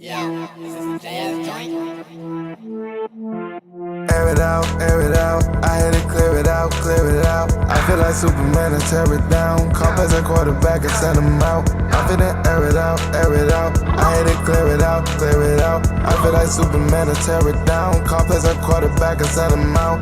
Yo, is this a JS joint? Air it out. I had to clear it out. I feel like Superman and tear it down. Call as a quarterback and send him out. I feel that air it out. I had to clear it out. I feel like Superman and tear it down. Call as a quarterback and send him out.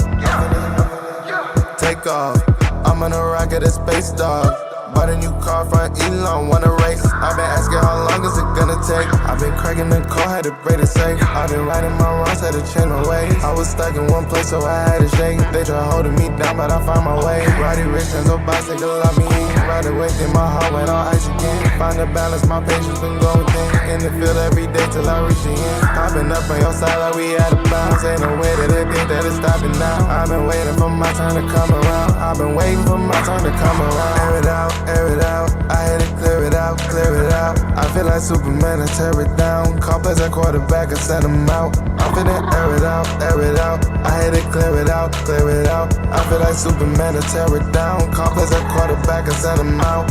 Take off. I'm on a rocket, a space dog. Bought a new car from Elon, wanna race. I've been asking how long is it gonna take. I've been cracking the car, had to break it safe. I've been writing my wrongs, had to change my ways. I was stuck in one place, so I had to shake. They try holding me down, but I found my way. Roddy Rich and no bicycle, love me. Ride away, then my heart went on ice again. Find the balance, my patience been going thin. In the field every day till I reach the end. Popping up on your side like we had a bounce. Ain't no way that they think that it's stopping now. I've been waiting for my turn to come around. I've been waiting for my turn to come around. Air it out. I had to clear it out. I feel like Superman and tear it down. Call plays a quarterback and send him out. I feel that air it out. I had to clear it out. I feel like Superman and tear it down. Call plays a quarterback and send him out.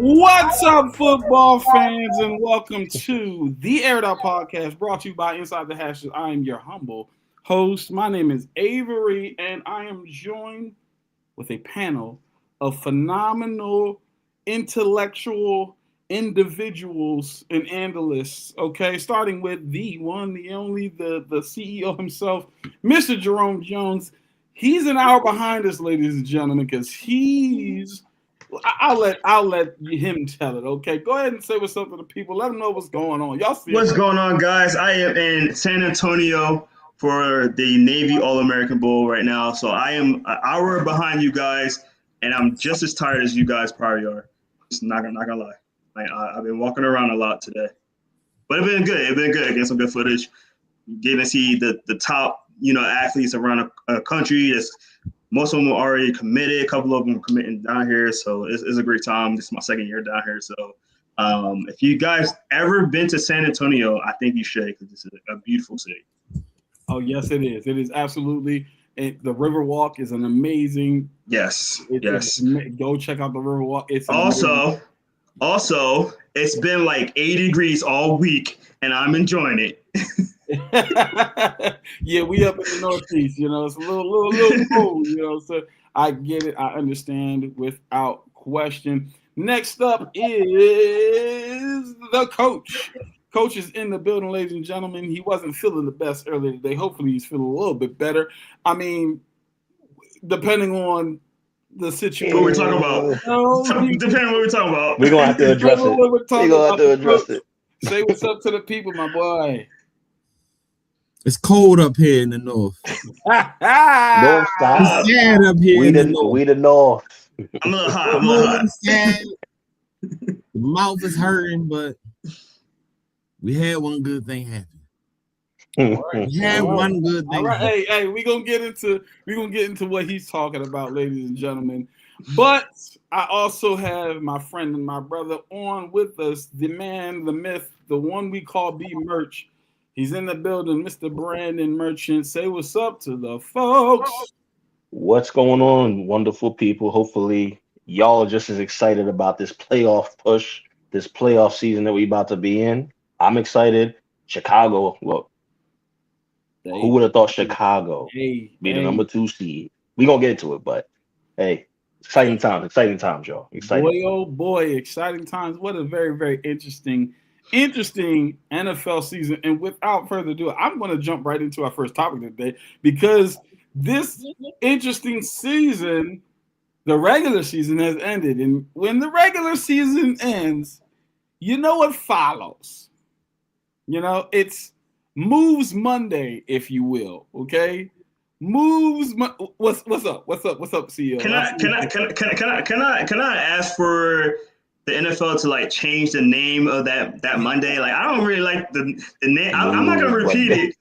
What's up, football fans, and welcome to the Air It Out Podcast, brought to you by Inside the Hashes. I am your humble host. My name is Avery, and I am joined with a panel of phenomenal intellectual individuals and analysts. Okay, starting with the one, the only, the CEO himself, Mr. Jerome Jones. He's an hour behind us, ladies and gentlemen, because I'll let him tell it. Okay, go ahead and say what's up to the people. Let them know what's going on. Y'all see what's going on, guys? I am in San Antonio for the Navy All-American Bowl right now, so I am an hour behind you guys, and I'm just as tired as you guys probably are. Just not gonna lie. I've been walking around a lot today, but it's been good. Getting some good footage, getting to see the top athletes around the country. Most of them are already committed. A couple of them are committing down here, so it's a great time. This is my second year down here, so if you guys ever been to San Antonio, I think you should, because it's a beautiful city. Oh, yes, it is. It is absolutely. The Riverwalk is an amazing. Yes. Go check out the Riverwalk. It's also, it's been like 80 degrees all week, and I'm enjoying it. Yeah, we up in the Northeast, it's a little cold, so I get it. I understand without question. Next up is the coach. Coach is in the building, ladies and gentlemen. He wasn't feeling the best earlier today. Hopefully he's feeling a little bit better. I mean, depending on the situation. What we're talking about. Depending on what we're talking about. We're going to have to address it. Say what's up to the people, my boy. It's cold up here in the north. North side. It's sad up here in the north. We the north. I'm a little hot. Sad. The mouth is hurting, but we had one good thing happen. We had one good thing. All right, hey, we're gonna get into what he's talking about, ladies and gentlemen. But I also have my friend and my brother on with us, the man, the myth, the one we call B Merch. He's in the building, Mr. Brandon Merchant. Say what's up to the folks. What's going on, wonderful people? Hopefully, y'all are just as excited about this playoff push, this playoff season that we about to be in. I'm excited. Chicago, look. Who would have thought Chicago be the number 2 seed? We're going to get into it, but hey, exciting times, y'all. Exciting. Boy, oh boy, exciting times. What a very, very interesting NFL season. And without further ado, I'm going to jump right into our first topic today, because this interesting season, the regular season has ended. And when the regular season ends, you know what follows. It's Moves Monday, if you will. Okay, Moves. What's up? CEO? Can I ask for the NFL to change the name of that Monday? I don't really like the name. I'm not gonna repeat it,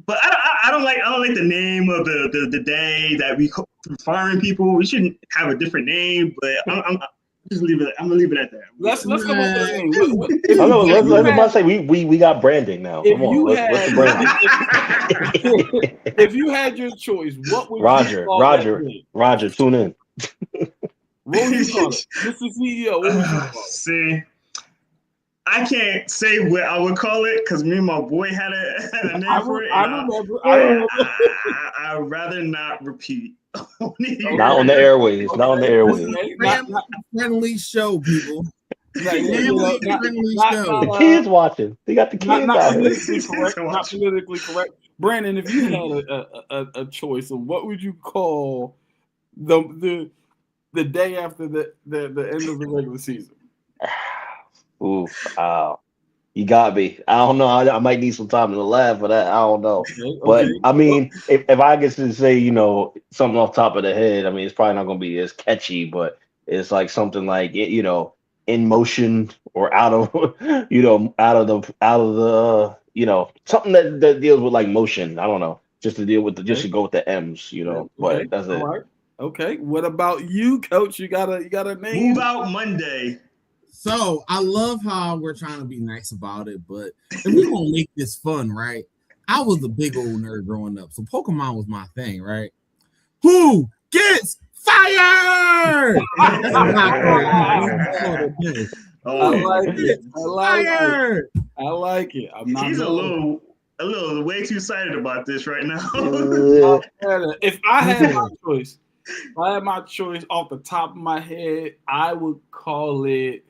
but I don't like the name of the day that we firing people. We shouldn't have a different name, but Just leave it. I'm gonna leave it at that. Let's come up with a name. I know. Let's about to say we got branding now. Come on, what's the branding? If you had your choice, what would Roger? Tune in. What would you call it, Mr. CEO? What would you call it? See, I can't say what I would call it because me and my boy had a name for it. I'd rather not repeat. Not on the airways. Not on the airways. Friendly show, people. The kids watching. They got the kids not out politically here. correct. Not politically correct. Brandon, if you had a choice of what would you call the day after the end of the regular season? Ooh, you got me. I don't know. I might need some time to laugh for that. I don't know. Okay. But I mean, if I get to say, something off the top of the head, I mean, it's probably not going to be as catchy, but it's like something like, in motion or out of the something that deals with like motion. I don't know. Just to deal with just to go with the M's, but that's it. All right. Okay. What about you, Coach? You got a name? Move out Monday. So I love how we're trying to be nice about it, but if we're gonna make this fun, right? I was a big old nerd growing up, so Pokemon was my thing, right? Who gets fired? I like it. He's a little way too excited about this right now. If I had my choice off the top of my head, I would call it.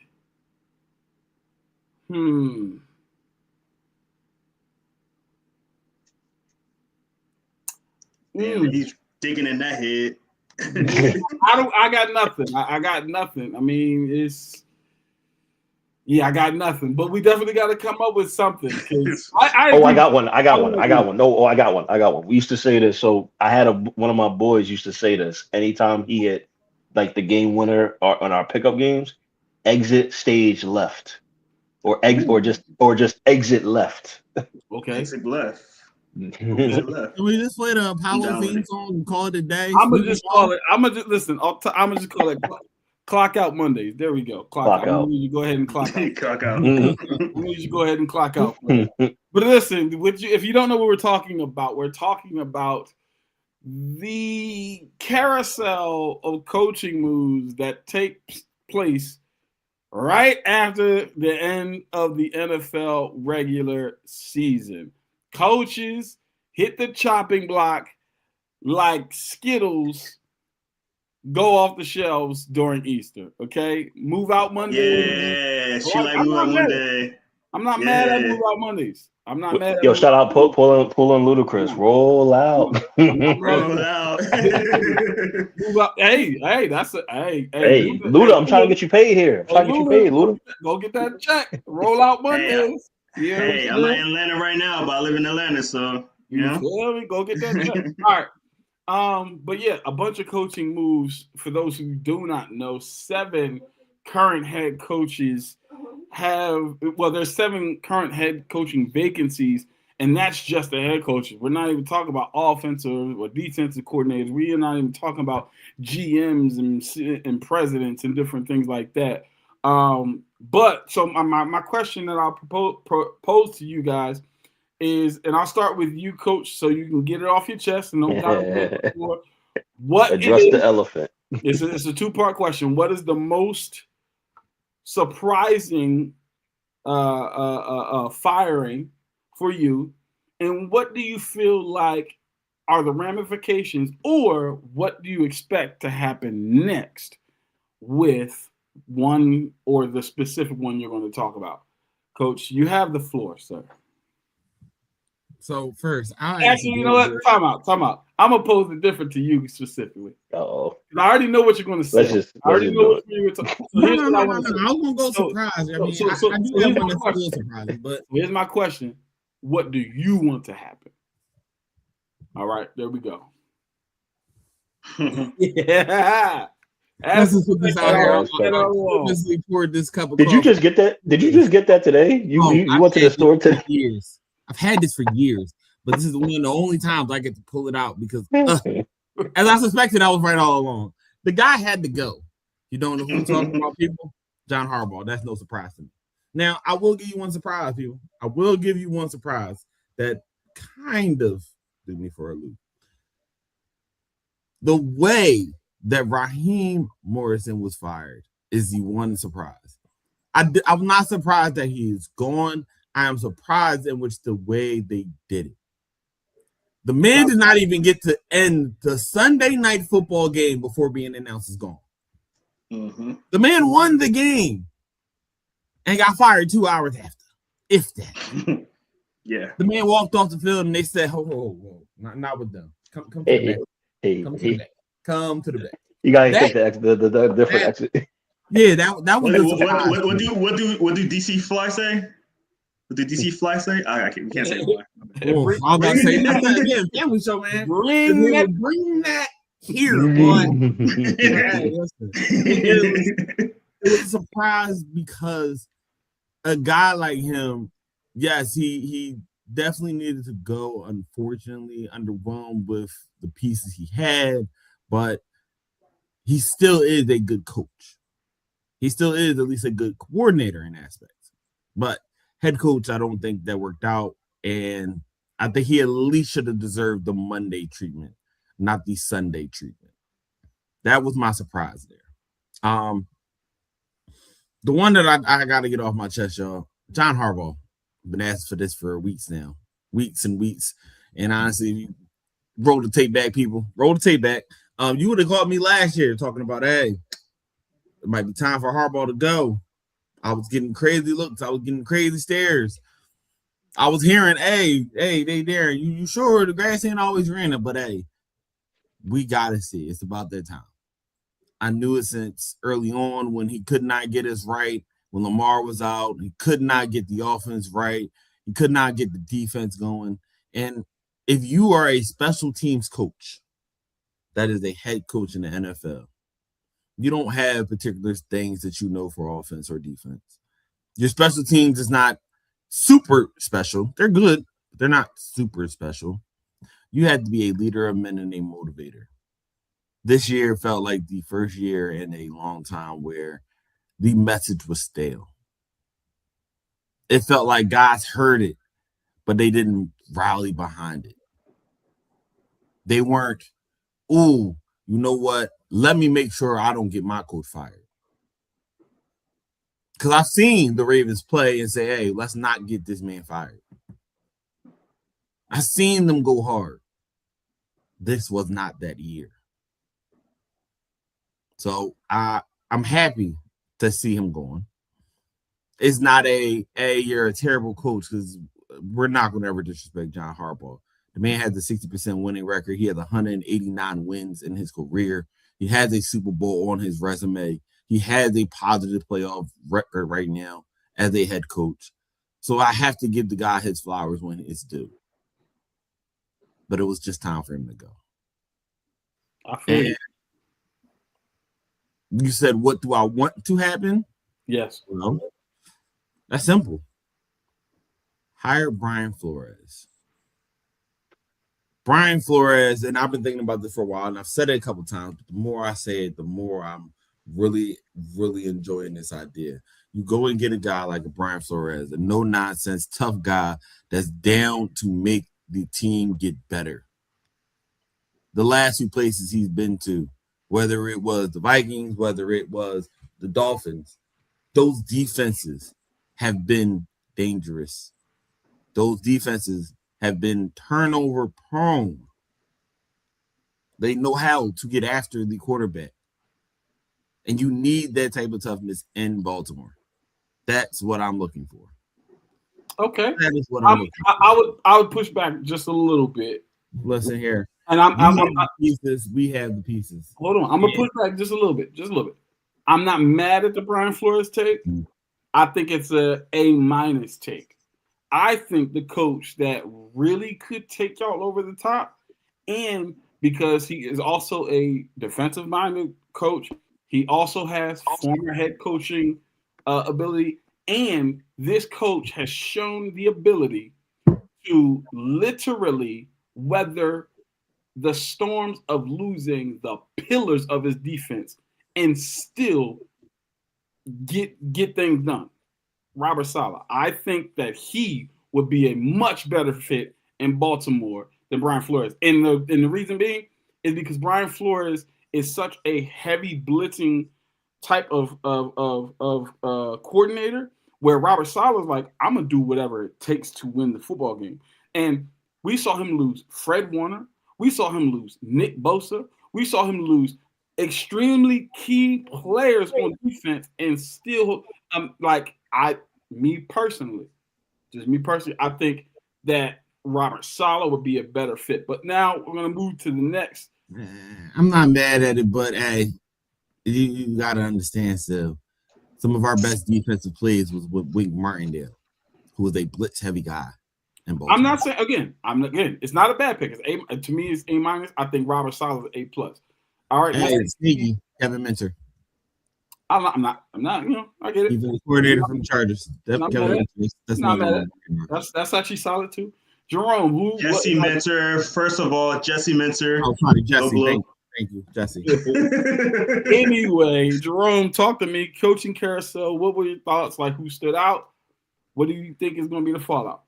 He's digging in that head. I got nothing. I got nothing. I mean, I got nothing. But we definitely got to come up with something. I got one. No, I got one. We used to say this. So I had one of my boys used to say this anytime he hit like the game winner on our pickup games. Exit stage left, or just exit left. Okay. Exit left. Can we just play the Power theme song and call it a day? I'm gonna just call it Clock Out Mondays. There we go. Clock out. You go ahead and clock out. Clock out. You go ahead and clock out. But listen, if you don't know what we're talking about the carousel of coaching moves that take place right after the end of the NFL regular season. Coaches hit the chopping block like Skittles go off the shelves during Easter. Okay, move out Monday. Yeah, she like move out Monday. I'm not mad at move out Mondays. I'm not mad. Yo, shout out, pull in Ludacris. Roll out. Roll out. Move up. Hey, that's a hey. Luda, I'm trying to get you paid here. I'm trying to get you paid, Luda. Go get that check. Roll out Mondays. Hey, I'm in Atlanta right now, but I live in Atlanta, so go get that check. All right. But yeah, a bunch of coaching moves. For those who do not know, 7 current head coaches there's 7 current head coaching vacancies, and that's just the head coaches. We're not even talking about offensive or defensive coordinators. We are not even talking about GMs and presidents and different things like that. But so my question that I'll propose to you guys is, and I'll start with you, Coach, so you can get it off your chest and don't address the elephant. It's a 2-part question. What is the most surprising firing for you, and what do you feel like are the ramifications, or what do you expect to happen next with one or the specific one you're going to talk about? Coach, you have the floor, sir. So first, you know what? Time out. I'm gonna pose it different to you specifically. Oh, I already know what you're going to say. I already know what you're going to talk. No. I was gonna go surprise. I do have one that's still surprising, but here's my question: what do you want to happen? All right, there we go. Yeah. Poured this cup of Did you just get that? Did you just get that today? You went to the store today? Years. I've had this for years, but this is one of the only times I get to pull it out because, as I suspected, I was right all along. The guy had to go. You don't know who I'm talking about, people? John Harbaugh. That's no surprise to me. Now, I will give you one surprise, people. I will give you one surprise that kind of threw me for a loop. The way that Raheem Morrison was fired is the one surprise. I'm not surprised that he is gone. I am surprised in which the way they did it. The man did not even get to end the Sunday night football game before being announced as gone. Mm-hmm. The man won the game and got fired 2 hours after, if that. Yeah. The man walked off the field and they said, "Whoa, not with them. Come to the back. Come to the back." You gotta take the different exit. Yeah, that was what do DC Fly say? What did DC Fly say? We can't say why. Oh, I'm about to say again, family show, man. Bring that here, boy. It was a surprise because a guy like him, yes, he definitely needed to go. Unfortunately, underwhelmed with the pieces he had, but he still is a good coach. He still is at least a good coordinator in aspects. But head coach, I don't think that worked out. And I think he at least should have deserved the Monday treatment, not the Sunday treatment. That was my surprise there. The one that I got to get off my chest, y'all, John Harbaugh. Been asked for this for weeks now. Weeks and weeks. And honestly, roll the tape back, people. Roll the tape back. You would have called me last year talking about, hey, it might be time for Harbaugh to go. I was getting crazy looks. I was getting crazy stares. I was hearing, hey, they there. You sure the grass ain't always greener? But hey, we gotta see. It's about that time. I knew it since early on when he could not get us right. When Lamar was out, he could not get the offense right. He could not get the defense going. And if you are a special teams coach, that is a head coach in the NFL, you don't have particular things that you know for offense or defense. Your special teams is not super special. They're good, but they're not super special. You had to be a leader of men and a motivator. This year felt like the first year in a long time where the message was stale. It felt like guys heard it, but they didn't rally behind it. They weren't, ooh, you know what? Let me make sure I don't get my coach fired. Because I've seen the Ravens play and say, hey, let's not get this man fired. I've seen them go hard. This was not that year. So I'm happy to see him going. It's not you're a terrible coach, because we're not going to ever disrespect John Harbaugh. The man has a 60% winning record. He has 189 wins in his career. He has a Super Bowl on his resume. He has a positive playoff record right now as a head coach. So I have to give the guy his flowers when it's due. But it was just time for him to go. I feel it. You said, what do I want to happen? Yes. Well, that's simple. Hire Brian Flores. Brian Flores, and I've been thinking about this for a while, and I've said it a couple times, but the more I say it, the more I'm really, really enjoying this idea. You go and get a guy like a Brian Flores, a no-nonsense, tough guy that's down to make the team get better. The last few places he's been to, whether it was the Vikings, whether it was the Dolphins, those defenses have been dangerous. Those defenses have been turnover prone. They know how to get after the quarterback. And you need that type of toughness in Baltimore. That's what I'm looking for. Okay. That is what I'm looking for. I would push back just a little bit. Listen here. And we have the pieces. Hold on. I'm gonna push back just a little bit. I'm not mad at the Brian Flores take. I think it's a A- take. I think the coach that really could take y'all over the top, and because he is also a defensive-minded coach, he also has former head coaching ability, and this coach has shown the ability to literally weather the storms of losing the pillars of his defense and still get things done. Robert Saleh. I think that he would be a much better fit in Baltimore than Brian Flores. And the reason being is because Brian Flores is such a heavy blitzing type of coordinator, where Robert Saleh is like, I'm gonna do whatever it takes to win the football game. And we saw him lose Fred Warner. We saw him lose Nick Bosa. We saw him lose extremely key players on defense, and still, me personally, I think that Robert Saleh would be a better fit. But now we're gonna move to the next. I'm not mad at it, but hey, you gotta understand still. Some of our best defensive plays was with Wink Martindale, who was a blitz heavy guy. I'm not saying it's not a bad pick. To me, it's A-. I think Robert Saleh is A+. All right, sneaky Kevin Minter. I'm not. I get it. He's the coordinator from the Chargers. That's actually solid too. Jerome, Jesse Minter. First of all, Jesse Minter. Oh, sorry, Jesse. Thank you, Jesse. Anyway, Jerome, talk to me. Coaching carousel. What were your thoughts? Like, who stood out? What do you think is going to be the fallout?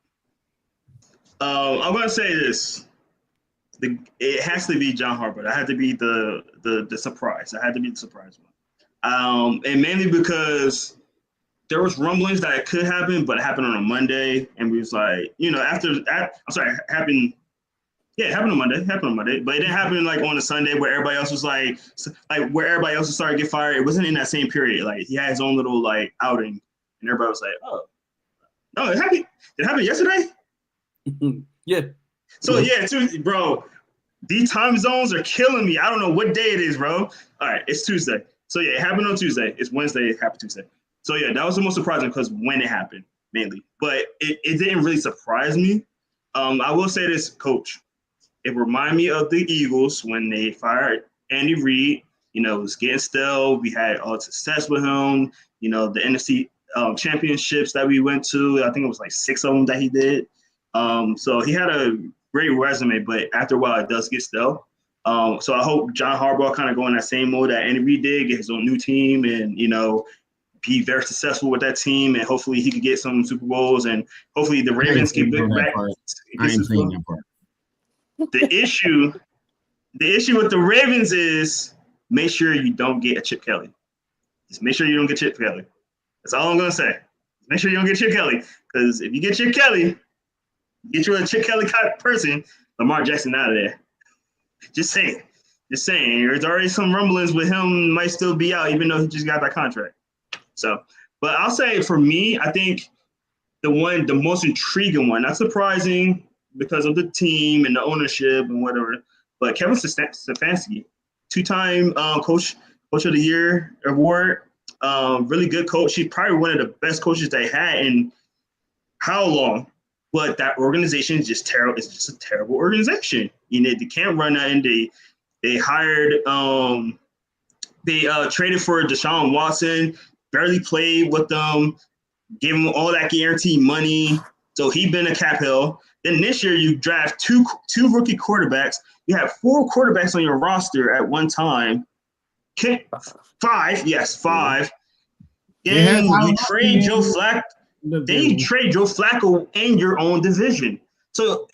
I'm going to say this. It has to be John Harbaugh. That had to be the surprise. I had to be the surprise one. And mainly because there was rumblings that it could happen, but it happened on a Monday, and we was like, happened. Yeah, it happened on Monday, but it didn't happen like on a Sunday where everybody else was where everybody else was starting to get fired. It wasn't in that same period. Like, he had his own little like outing, and everybody was like, "Oh, no, it happened. Did it happen yesterday?" Yeah. So Tuesday, bro. These time zones are killing me. I don't know what day it is, bro. All right, it's Tuesday. So yeah, it happened on Tuesday. It's Wednesday. It happened Tuesday. So yeah, that was the most surprising because when it happened, mainly. But it didn't really surprise me. I will say this, Coach. It reminded me of the Eagles when they fired Andy Reid. It was getting stale. We had all the success with him. The NFC championships that we went to. I think it was like 6 of them that he did. So he had a great resume, but after a while, it does get stale. So I hope John Harbaugh kind of go in that same mode that Andy Reid did, get his own new team, and be very successful with that team, and hopefully he could get some Super Bowls, and hopefully the Ravens can get back. I ain't saying that part. The issue with the Ravens is make sure you don't get a Chip Kelly. Just make sure you don't get Chip Kelly. That's all I'm gonna say. Make sure you don't get Chip Kelly, because if you get Chip Kelly, get you a Chip Kelly type person, Lamar Jackson out of there. Just saying. There's already some rumblings with him might still be out, even though he just got that contract. So, but I'll say for me, I think the most intriguing one, not surprising because of the team and the ownership and whatever, but Kevin Stefanski, 2-time coach of the year award, really good coach. He's probably one of the best coaches they had in how long? But that organization is just terrible. It's just a terrible organization. They can't run that. And they hired, they traded for Deshaun Watson, barely played with them, gave him all that guaranteed money. So he been a cap hill. Then this year you draft two rookie quarterbacks. You have 4 quarterbacks on your roster at one time. 5. Then you trade Joe Flacco. Then you trade Joe Flacco in your own division. So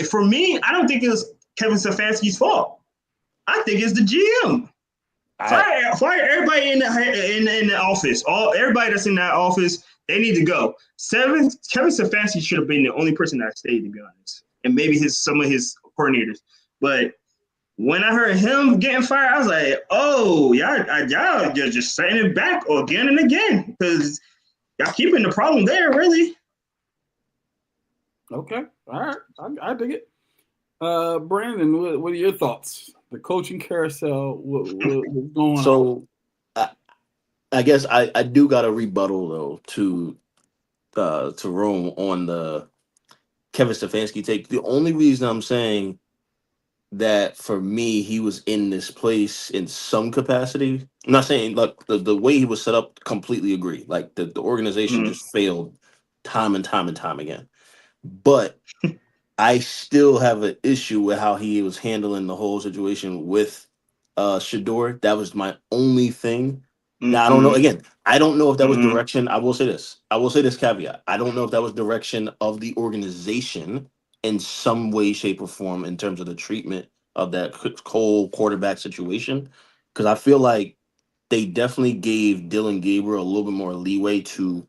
for me, I don't think it's Kevin Stefanski's fault. I think it's the GM. Fire everybody in the office. Everybody that's in that office, they need to go. Kevin Stefanski should have been the only person that stayed, to be honest, and maybe some of his coordinators. But when I heard him getting fired, I was like, "Oh, y'all just setting it back again and again because y'all keeping the problem there, really." Okay, all right, I dig it. Brandon, what are your thoughts? The coaching carousel, what's going on? So, I guess I do got a rebuttal though to Rome on the Kevin Stefanski take. The only reason I'm saying that for me he was in this place in some capacity. I'm not saying like the way he was set up. Completely agree. Like the organization just failed time and time again. But I still have an issue with how he was handling the whole situation with Shador. That was my only thing. Now I Mm-hmm. don't know. Again, I don't know if that was Mhm. direction. I will say this. I will say this caveat. I don't know if that was direction of the organization in some way, shape, or form in terms of the treatment of that Cole quarterback situation. Because I feel like they definitely gave Dylan Gabriel a little bit more leeway to,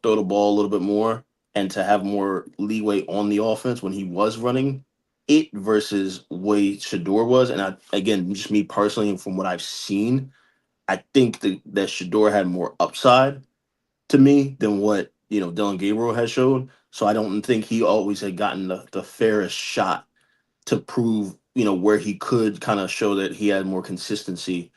throw the ball a little bit more and to have more leeway on the offense when he was running it versus way Shador was. And again, just me personally, and from what I've seen, I think that Shador had more upside to me than what Dylan Gabriel has shown. So I don't think he always had gotten the fairest shot to prove where he could kind of show that he had more consistency.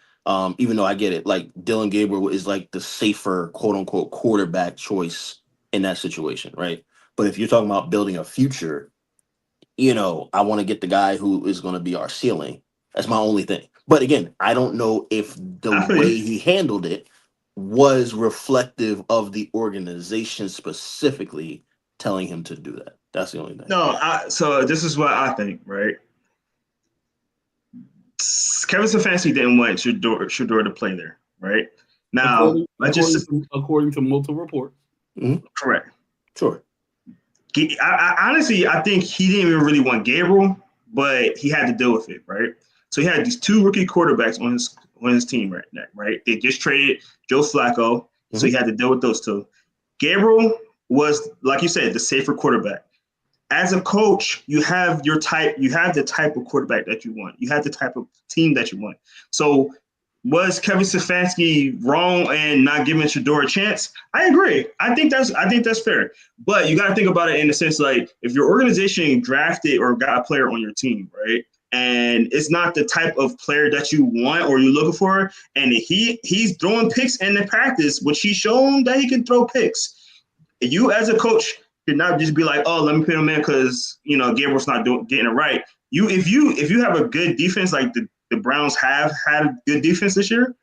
Even though I get it, like Dylan Gabriel is like the safer quote unquote quarterback choice in that situation, right? But if you're talking about building a future, I want to get the guy who is going to be our ceiling. That's my only thing. But again, I don't know if the I feel way you. he handled it was reflective of the organization specifically telling him to do that. That's the only thing. No, so this is what I think, right? Kevin Stefanski didn't want Shador to play there, right? Now, According to multiple reports. Correct. Sure. Honestly, I think he didn't even really want Gabriel, but he had to deal with it, right? So he had these two rookie quarterbacks on his team right now, right? They just traded Joe Flacco, so he had to deal with those two. Gabriel was, like you said, the safer quarterback. As a coach, you have the type of quarterback that you want. You have the type of team that you want. So was Kevin Stefanski wrong and not giving Shador a chance? I agree. I think that's fair. But you got to think about it in the sense like if your organization drafted or got a player on your team, right? And it's not the type of player that you want or you're looking for, and he's throwing picks in the practice, which he's shown that he can throw picks. You as a coach should not just be like, oh, let me put him in because Gabriel's not getting it right. If you have a good defense like the Browns have had a good defense this year,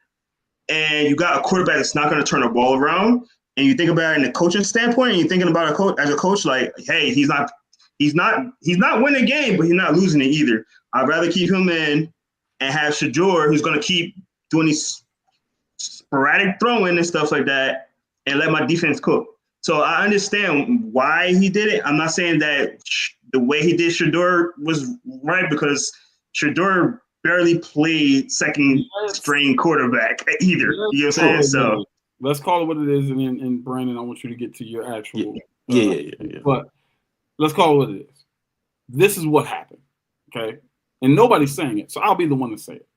and you got a quarterback that's not going to turn the ball around, and you think about it in a coaching standpoint, and you're thinking about a coach like, hey, he's not winning a game, but he's not losing it either. I'd rather keep him in and have Shador, who's going to keep doing these sporadic throwing and stuff like that, and let my defense cook. So I understand why he did it. I'm not saying that the way he did Shador was right because Shador barely played second string quarterback either. You know what I'm saying? So let's call it what it is, and then Brandon, I want you to get to your actual. Yeah. But let's call it what it is. This is what happened, okay? And nobody's saying it, so I'll be the one to say it.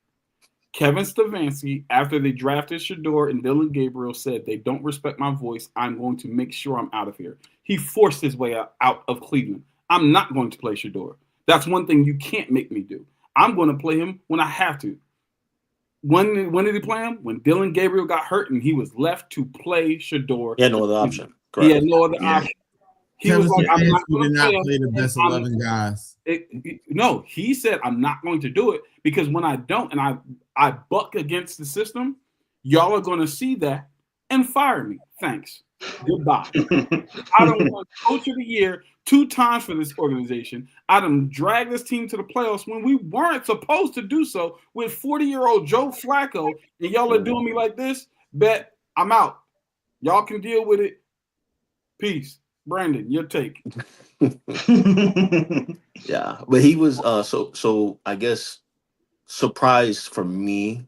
Kevin Stefanski, after they drafted Shador and Dylan Gabriel, said, they don't respect my voice. I'm going to make sure I'm out of here. He forced his way out of Cleveland. I'm not going to play Shador. That's one thing you can't make me do. I'm going to play him when I have to. When did he play him? When Dylan Gabriel got hurt and he was left to play Shador. He had no other option. Correct. He had no other option. He was like, I'm not going to play the best 11 guys. No, he said, I'm not going to do it because when I don't and I buck against the system, y'all are going to see that and fire me. Thanks. Goodbye. I don't want coach of the year 2 times for this organization. I done dragged this team to the playoffs when we weren't supposed to do so with 40-year-old Joe Flacco, and y'all are doing me like this. Bet I'm out. Y'all can deal with it. Peace. Brandon, your take. Yeah, but he was so I guess surprise for me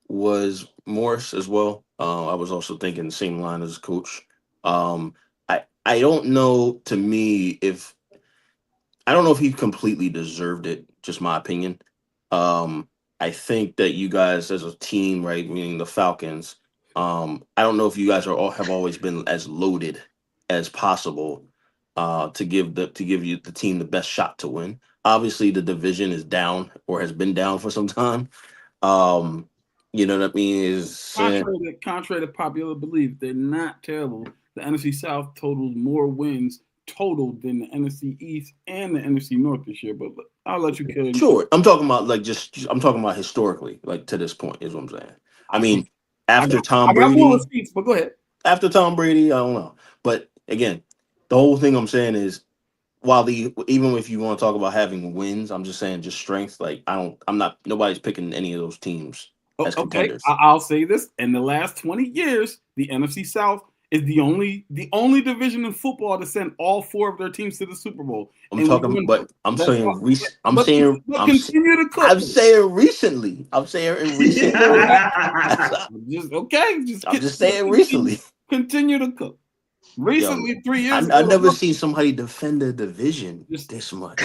was Morris as well. I was also thinking the same line as coach. I don't know, to me, if he completely deserved it, just my opinion. I think that you guys as a team, right, meaning the Falcons, I don't know if you guys have always been as loaded as possible to give you the team the best shot to win. Obviously, the division is down or has been down for some time. You know what I mean? Is contrary to popular belief, they're not terrible. The NFC South totaled more wins total than the NFC East and the NFC North this year. But I'll let you kill it. Sure, I'm talking about I'm talking about historically, like to this point is what I'm saying. I mean, after Tom Brady, more receipts, but go ahead. After Tom Brady, I don't know. But again, the whole thing I'm saying is even if you want to talk about having wins, I'm just saying just strength. Like nobody's picking any of those teams as Okay, contenders. I'll say this: in the last 20 years, the NFC South is the only division in football to send all 4 of their teams to the Super Bowl. I'm saying Continue to cook. I'm saying recently. I'm saying in recent. I'm just saying recently. Continue to cook. Recently, 3 years ago, I never seen somebody defend a division this much.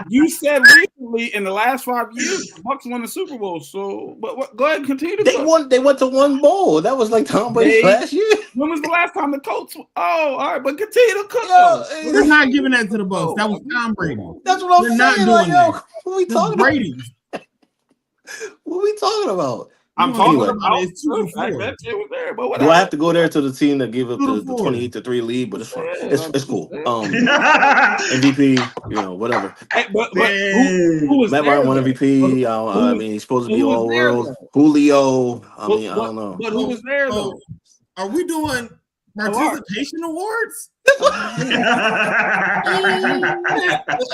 You said recently in the last 5 years, the Bucs won the Super Bowl. So, but go ahead and continue to cook. They went to 1 bowl. That was like Tom Brady last year. When was the last time the Colts? Oh, all right, but continue to cook. We're not giving that to the Bucs. That was Tom Brady. That's what I'm saying. Not doing that. What are we talking Brady. about? What are we talking about? I'm talking about it. It's 2-4. That shit was there, but do I have to go there to the team that gave up the 28-3 lead? But it's fine. It's cool. MVP, whatever. Hey, but who was Matt Ryan won MVP. I mean, he's supposed to be all world. Julio. I don't know. But who was there though? Are we doing participation awards?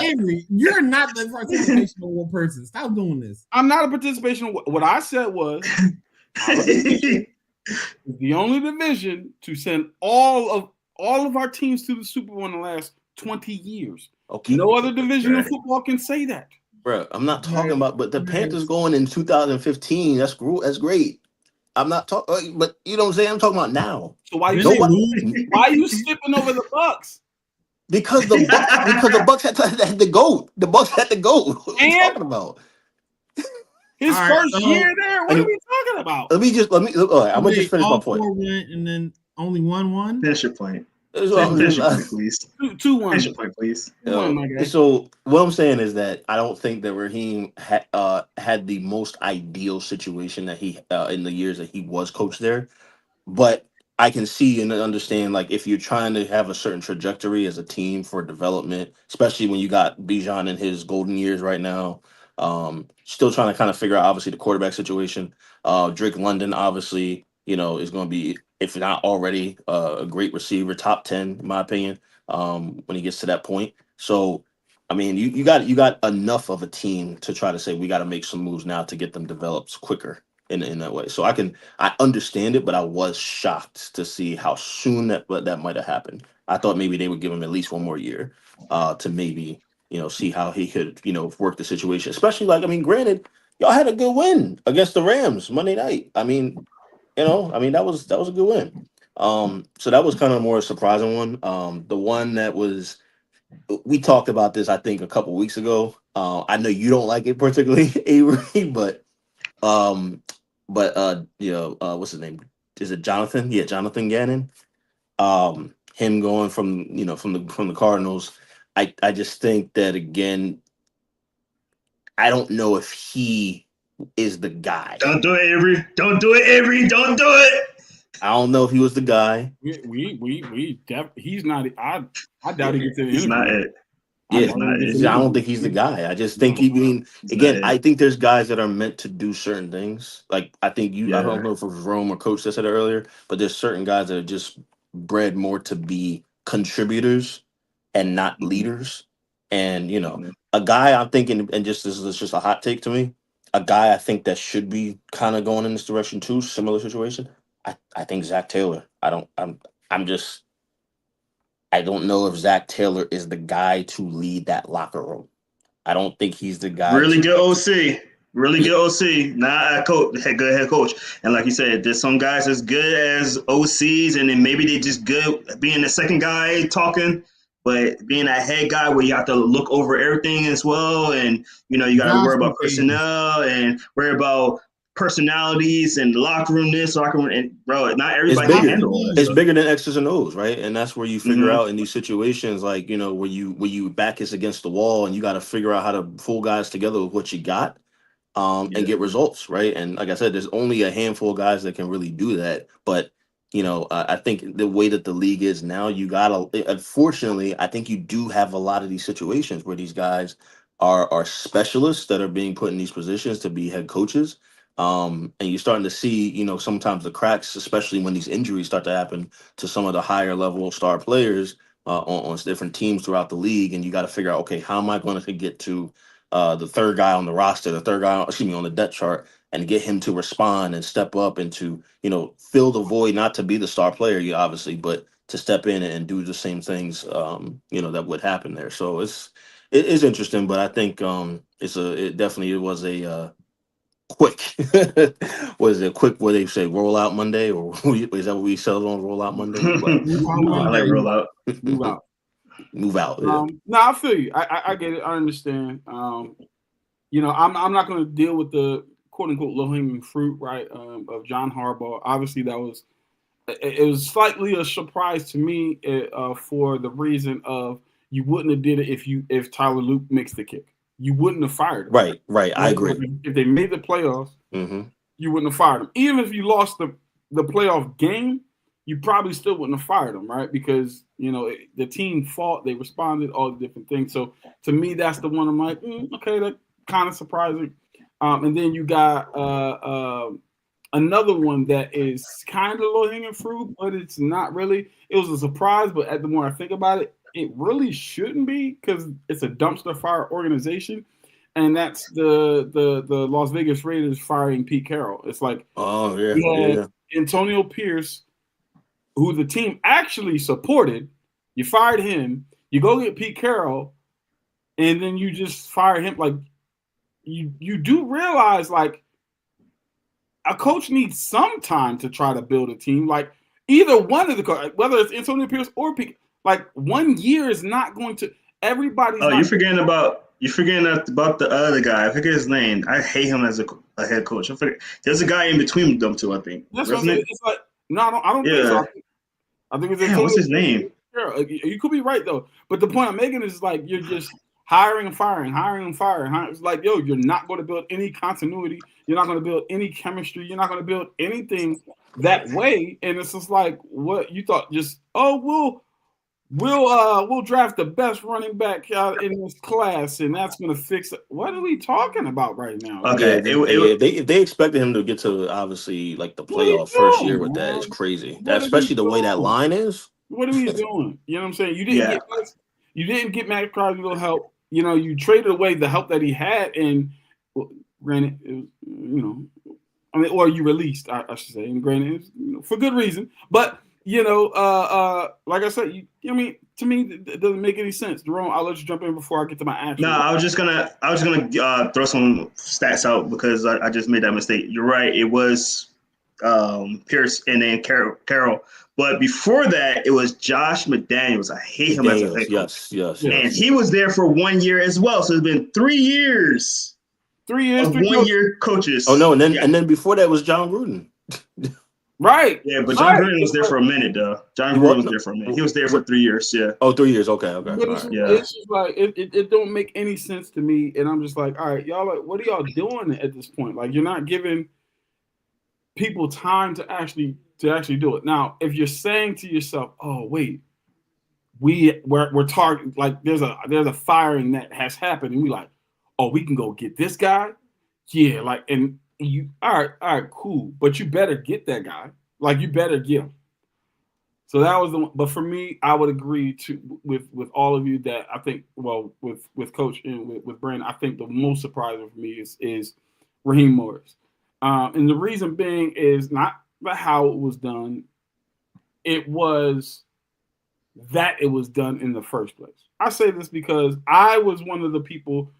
Avery, you're not the participation award person. Stop doing this. I'm not a participation award. What I said was the only division to send all of our teams to the Super Bowl in the last 20 years. Okay. No other division in football can say that. Bro, I'm not talking about, but the Panthers going in 2015, that's great. I'm not talking, but you know what I'm saying? I'm talking about now. So why are you skipping over the Bucs? Because the Bucs had the GOAT. The Bucs had the GOAT. What are you talking about? His first year there? What are we talking about? All right, I'm gonna just finish my point. 4 went and then only 1 Finish your point. Finish your point, please. 2-1. Finish your point, please. So what I'm saying is that I don't think that Raheem had the most ideal situation that he in the years that he was coach there, but I can see and understand, like, if you're trying to have a certain trajectory as a team for development, especially when you got Bijan in his golden years right now, still trying to kind of figure out obviously the quarterback situation. Drake London obviously is going to be, if not already, a great receiver, top 10 in my opinion, when he gets to that point. So, I mean, you got enough of a team to try to say we got to make some moves now to get them developed quicker in that way. So I understand it, but I was shocked to see how soon that might have happened. I thought maybe they would give him at least 1 more year to maybe see how he could work the situation. Especially granted, y'all had a good win against the Rams Monday night. I mean, that was a good win. So that was kind of more a surprising one. The one that was, we talked about this, I think, a couple weeks ago. I know you don't like it particularly, Avery, but what's his name? Is it Jonathan? Yeah, Jonathan Gannon. Him going from the Cardinals. I just think that, again, I don't know if he is the guy. Don't do it, Avery. Don't do it, Avery. Don't do it. I don't know if he was the guy. He's not. I doubt he gets in. He's not it. Yeah, I don't think he's the guy. I just think I think there's guys that are meant to do certain things. Like, I think I don't know if it was Rome or Coach that said it earlier, but there's certain guys that are just bred more to be contributors and not leaders. And a guy I'm thinking, and this is just a hot take to me, a guy I think that should be kind of going in this direction too, similar situation. I think Zach Taylor. I don't know if Zach Taylor is the guy to lead that locker room. I don't think he's the guy. Really good OC. Really good OC. Not a coach, good head coach. And like you said, there's some guys as good as OCs, and then maybe they just good being the second guy talking, but being that head guy where you have to look over everything as well, and you got to worry about personnel and worry about personalities and locker room this, locker room, and bro, not everybody can handle it. It's bigger than X's and O's, right? And that's where you figure out in these situations, like where you back is against the wall, and you got to figure out how to pull guys together with what you got, and get results, right? And like I said, there's only a handful of guys that can really do that. But I think the way that the league is now, you gotta. Unfortunately, I think you do have a lot of these situations where these guys are specialists that are being put in these positions to be head coaches. And you're starting to see, sometimes the cracks, especially when these injuries start to happen to some of the higher level star players, on different teams throughout the league, and you got to figure out, okay, how am I going to get to the third guy on the roster, the third guy, excuse me, on the depth chart, and get him to respond and step up and to, fill the void, not to be the star player, obviously, but to step in and do the same things, that would happen there. So it is interesting, but I think it definitely was a quick, was it quick? What they say, roll out Monday, or is that what we settled on? Roll out Monday. I like roll out. Move out. Move out. Yeah. No, I feel you. I get it. I understand. I'm not going to deal with the quote unquote low hanging fruit, right? Of John Harbaugh. Obviously, it was slightly a surprise to me for the reason of you wouldn't have did it if Tyler Luke makes the kick. You wouldn't have fired him. Right. I agree. If they made the playoffs, you wouldn't have fired him. Even if you lost the playoff game, you probably still wouldn't have fired him, right? Because, the team fought, they responded, all the different things. So, to me, that's the one I'm like, okay, that's kind of surprising. And then you got another one that is kind of low-hanging fruit, but it's not really. It was a surprise, but the more I think about it, it really shouldn't be because it's a dumpster fire organization, and that's the Las Vegas Raiders firing Pete Carroll. It's like, oh yeah. Antonio Pierce, who the team actually supported, you fired him. You go get Pete Carroll, and then you just fire him. Like you do realize, like, a coach needs some time to try to build a team. Like either one of the coaches, whether it's Antonio Pierce or Pete. Like 1 year is not going to everybody's. Oh, you're forgetting about the other guy. I forget his name. I hate him as a head coach. There's a guy in between them two, I think. That's what I'm saying. It's like, no, I don't think so. I think it's what's his name? You could be right though. But the point I'm making is like you're just hiring and firing. It's like, yo, you're not going to build any continuity. You're not going to build any chemistry. You're not going to build anything that way. And it's just like what you thought. Just We'll draft the best running back out in this class, and that's going to fix it. What are we talking about right now? Okay, if they expected him to get to obviously like the playoff first year with that is crazy. Especially the way that line is. What are we doing? You know what I'm saying? You didn't get Matt Crosby to help. You traded away the help that he had, and granted, it was, or you released, I should say, and granted, it was, for good reason, but. Like I said, to me, it doesn't make any sense. Jerome, I'll let you jump in before I get to my answer. No, I was gonna throw some stats out because I just made that mistake. You're right. It was Pierce and then Carroll. But before that, it was Josh McDaniels. I hate him as a head coach. Yes. And he was there for 1 year as well. So it's been 3 years. 3 years of 1 year coaches. Oh no, and then before that was John Gruden. Right. Yeah, but John Gruden was there for a minute, though. John Gruden was there for a minute. He was there for 3 years, yeah. Oh, 3 years. Okay. But it's just like it don't make any sense to me, and I'm just like, all right, y'all, like, what are y'all doing at this point? Like, you're not giving people time to actually do it. Now, if you're saying to yourself, oh wait, we're targeting, like there's a firing that has happened, and we like, oh, we can go get this guy, yeah, like and. You all right, cool. But you better get that guy. Like you better get him. So that was the one. But for me, I would agree with all of you that I think, well, with Coach and with Brandon, I think the most surprising for me is Raheem Morris. And the reason being is not how it was done. It was that it was done in the first place. I say this because I was one of the people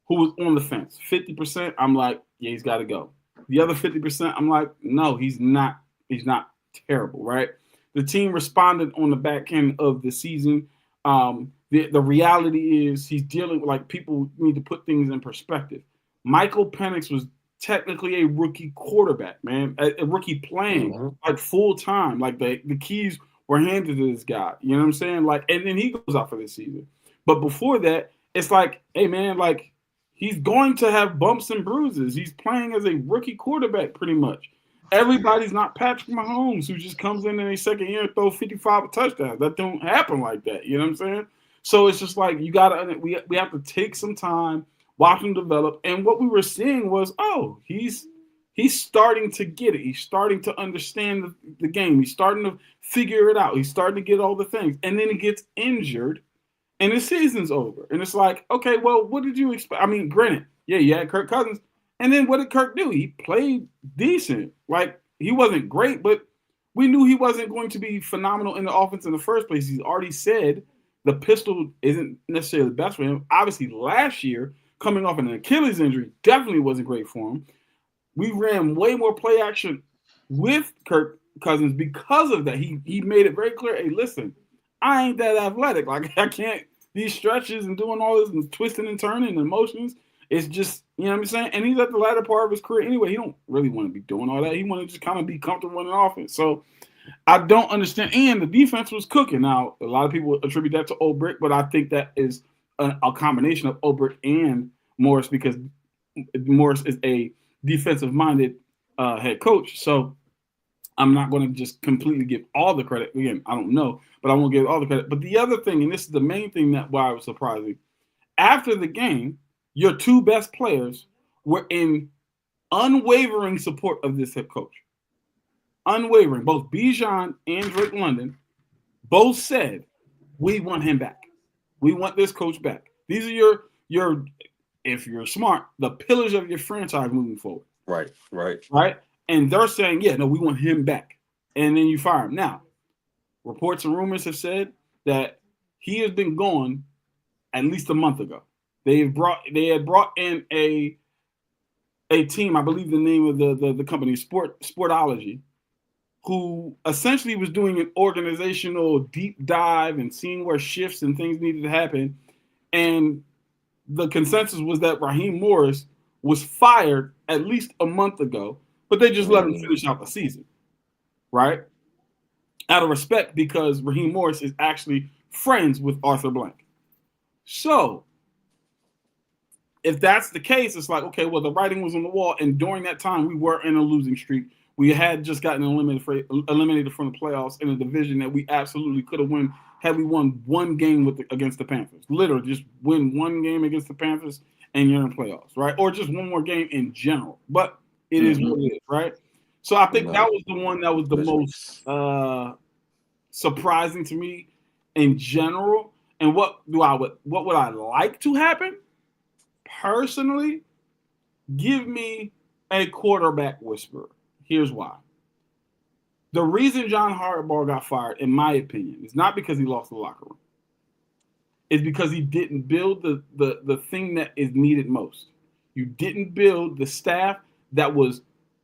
who was on the fence. 50%, I'm like, yeah, he's got to go. The other 50%, I'm like, no, he's not. He's not terrible, right? The team responded on the back end of the season. The reality is he's dealing with, like, people need to put things in perspective. Michael Penix was technically a rookie quarterback, man, a rookie playing like full time. Like the keys were handed to this guy. You know what I'm saying? Like, and then he goes out for the season. But before that, it's like, hey, man, like, he's going to have bumps and bruises. He's playing as a rookie quarterback pretty much. Everybody's not Patrick Mahomes, who just comes in his second year and throw 55 touchdowns. That don't happen like that. You know what I'm saying? So it's just like we have to take some time, watch him develop. And what we were seeing was, oh, he's He's starting to get it. He's starting to understand the game. He's starting to figure it out. He's starting to get all the things. And then he gets injured and the season's over. And it's like, okay, well, what did you expect? I mean, granted, yeah, you had Kirk Cousins. And then what did Kirk do? He played decent. Like, he wasn't great, but we knew he wasn't going to be phenomenal in the offense in the first place. He's already said the pistol isn't necessarily the best for him. Obviously, last year, coming off an Achilles injury, definitely wasn't great for him. We ran way more play action with Kirk Cousins because of that. He made it very clear, hey, listen, I ain't that athletic. Like, I can't, these stretches and doing all this and twisting and turning and motions. It's just, you know what I'm saying? And he's at the latter part of his career anyway. He don't really want to be doing all that. He want to just kind of be comfortable in the offense. So I don't understand. And the defense was cooking. Now, a lot of people attribute that to Ulbrich, but I think that is a combination of Ulbrich and Morris, because Morris is a defensive-minded head coach. So I'm not going to just completely give all the credit. Again, I don't know, but I won't give all the credit. But the other thing, and this is the main thing that why I was surprising, after the game, your two best players were in unwavering support of this head coach. Unwavering. Both Bijan and Drake London both said, we want him back. We want this coach back. These are your if you're smart, the pillars of your franchise moving forward. Right. And they're saying, yeah, no, we want him back. And then you fire him. Now, reports and rumors have said that he has been gone at least a month ago. They had brought in a team, I believe the name of the company, Sportology, who essentially was doing an organizational deep dive and seeing where shifts and things needed to happen. And the consensus was that Raheem Morris was fired at least a month ago, but they just let him finish out the season, right? Out of respect, because Raheem Morris is actually friends with Arthur Blank. So if that's the case, it's like, okay, well, the writing was on the wall, and during that time, we were in a losing streak. We had just gotten eliminated from the playoffs in a division that we absolutely could have won had we won one game against the Panthers. Literally, just win one game against the Panthers and you're in the playoffs, right? Or just one more game in general. But it is what it is, right? So I think that was the one that was the most surprising to me in general. And what would I like to happen? Personally, give me a quarterback whisperer. Here's why. The reason John Harbaugh got fired, in my opinion, is not because he lost the locker room. It's because he didn't build the thing that is needed most. You didn't build the staff that was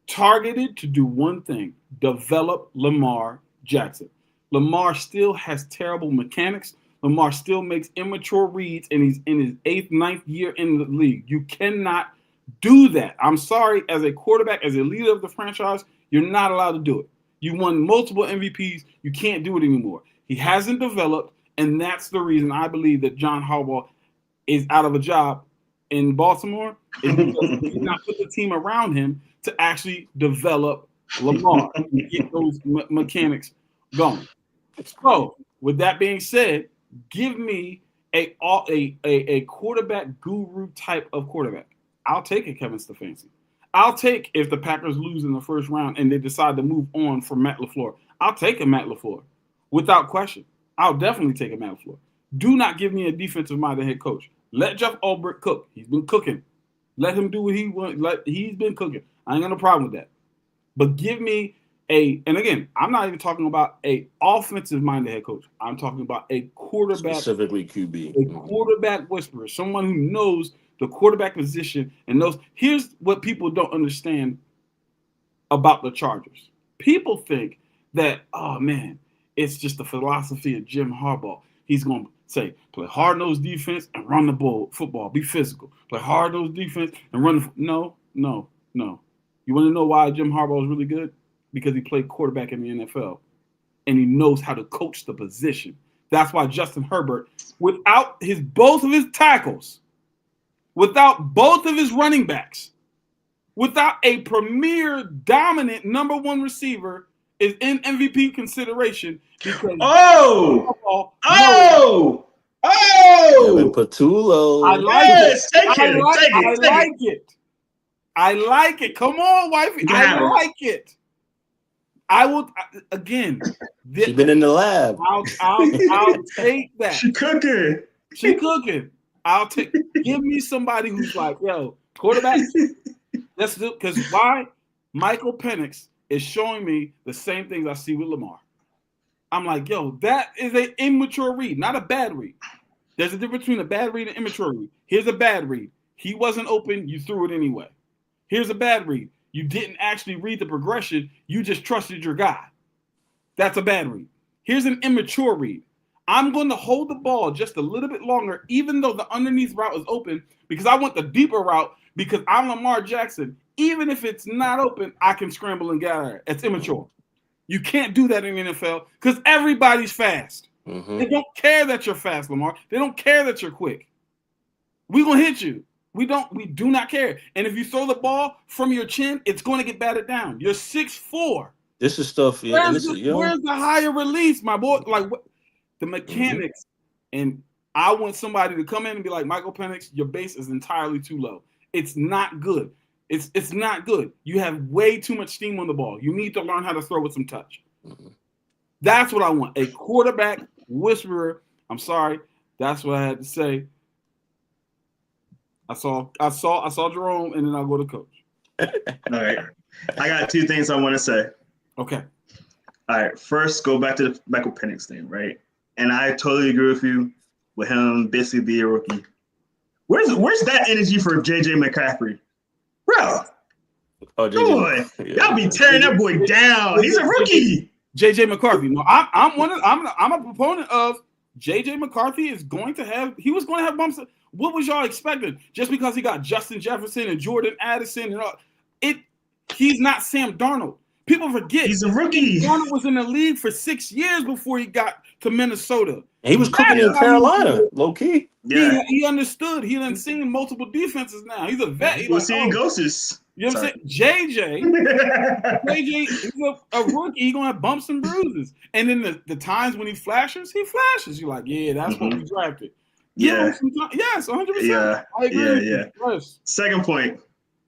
targeted to do one thing: develop Lamar Jackson. Lamar still has terrible mechanics. Lamar still makes immature reads, and he's in his 8th, 9th year in the league. You cannot do that. I'm sorry, as a quarterback, as a leader of the franchise, you're not allowed to do it. You won multiple MVPs. You can't do it anymore. He hasn't developed, and that's the reason I believe that John Harbaugh is out of a job in Baltimore. Is because he did not put the team around him to actually develop Lamar and get those mechanics going. So, with that being said, give me a quarterback guru type of quarterback. I'll take a Kevin Stefanski. I'll take, if the Packers lose in the first round and they decide to move on from Matt LaFleur, I'll take a Matt LaFleur without question. I'll definitely take a Matt LaFleur. Do not give me a defensive-minded head coach. Let Jeff Ulbrich cook. He's been cooking. Let him do what he wants. He's been cooking. I ain't got no problem with that. But give me and again, I'm not even talking about a offensive-minded head coach. I'm talking about a quarterback. Specifically QB. A quarterback whisperer. Someone who knows the quarterback position and knows. Here's what people don't understand about the Chargers. People think that, oh man, it's just the philosophy of Jim Harbaugh. He's going to say, play hard-nosed defense and run the football. Be physical. Play hard-nosed defense and run the No. You want to know why Jim Harbaugh is really good? Because he played quarterback in the NFL, and he knows how to coach the position. That's why Justin Herbert, without both of his tackles, without both of his running backs, without a premier dominant number one receiver, is in MVP consideration because Kevin Patullo. I like it. I like it. Come on, wifey. I like it. I will again. She's been in the lab. I'll take that. She cooking. She cooking. Give me somebody who's like, yo, quarterback. Let's do because why? Michael Penix is showing me the same things I see with Lamar. I'm like, yo, that is an immature read, not a bad read. There's a difference between a bad read and immature read. Here's a bad read. He wasn't open. You threw it anyway. Here's a bad read. You didn't actually read the progression. You just trusted your guy. That's a bad read. Here's an immature read. I'm going to hold the ball just a little bit longer, even though the underneath route is open, because I want the deeper route because I'm Lamar Jackson. Even if it's not open, I can scramble and get out of it. It's immature. You can't do that in the NFL because everybody's fast. Mm-hmm. They don't care that you're fast, Lamar. They don't care that you're quick. We're going to hit you. We do not care. And if you throw the ball from your chin, it's going to get batted down. You're 6'4". This is stuff. Yeah, Where's the higher release, my boy? Like what, the mechanics. And I want somebody to come in and be like, Michael Penix, your base is entirely too low. It's not good. It's not good. You have way too much steam on the ball. You need to learn how to throw with some touch. Mm-hmm. That's what I want. A quarterback whisperer. I'm sorry. That's what I had to say. I saw Jerome, and then I'll go to coach. All right. I got two things I want to say. Okay. All right. First, go back to the Michael Penix thing, right? And I totally agree with you with him basically being a rookie. Where's that energy for J.J. McCaffrey? Bro. Oh, boy. Y'all be tearing that boy down. He's a rookie. J.J. McCarthy. No, I'm a proponent of J.J. McCarthy is going to have – he was going to have bumps. What was y'all expecting? Just because he got Justin Jefferson and Jordan Addison and all – he's not Sam Darnold. People forget. He's a rookie. Darnold was in the league for 6 years before he got to Minnesota. And he was cooking in Carolina, low key. Yeah. He understood. He done seen multiple defenses now. He's a vet. He was seeing ghosts. You know what I'm saying? JJ is a rookie. He's going to have bumps and bruises. And then the times when he flashes. You're like, yeah, that's what we drafted. Yes, 100%. Yeah. I agree. Yeah. Yes. Second point.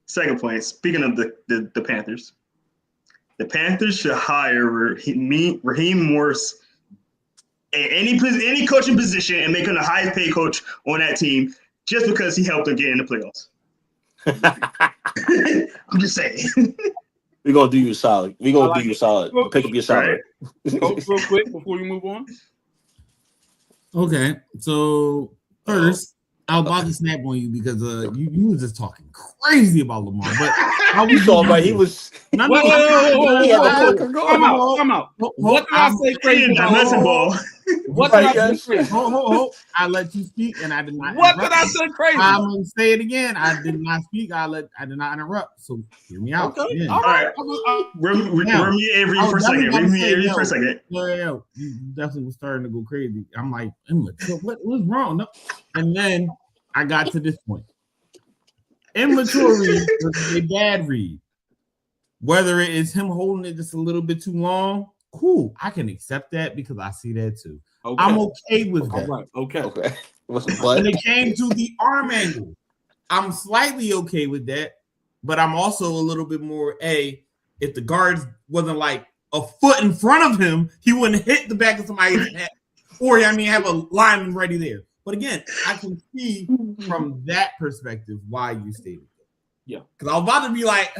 Speaking of the Panthers, the Panthers should hire Raheem Morris in any coaching position and make him the highest paid coach on that team just because he helped them get in the playoffs. I'm just saying. We're gonna do you solid. Pick up your salary. Coach, real quick before you move on. Okay, so first, I was about to snap on you because you were just talking crazy about Lamar. But I was all right. He was. Come out. What did I say crazy about? What did I say crazy? Hold. I let you speak, and I did not. What did I say crazy? I'm gonna say it again. I did not speak. I did not interrupt. So hear me out. Okay. Yeah. All right. Remy Avery for a second. Yeah. You definitely was starting to go crazy. I'm like, what's wrong? No. And then I got to this point. Immature read was a bad read. Whether it is him holding it just a little bit too long, cool. I can accept that because I see that too. Okay. I'm okay with that. All right. Okay. When it came to the arm angle, I'm slightly okay with that, but I'm also a little bit more if the guards wasn't like a foot in front of him, he wouldn't hit the back of somebody's head, or have a lineman ready there. But again, I can see from that perspective why you stated that. Yeah. Because I was about to be like,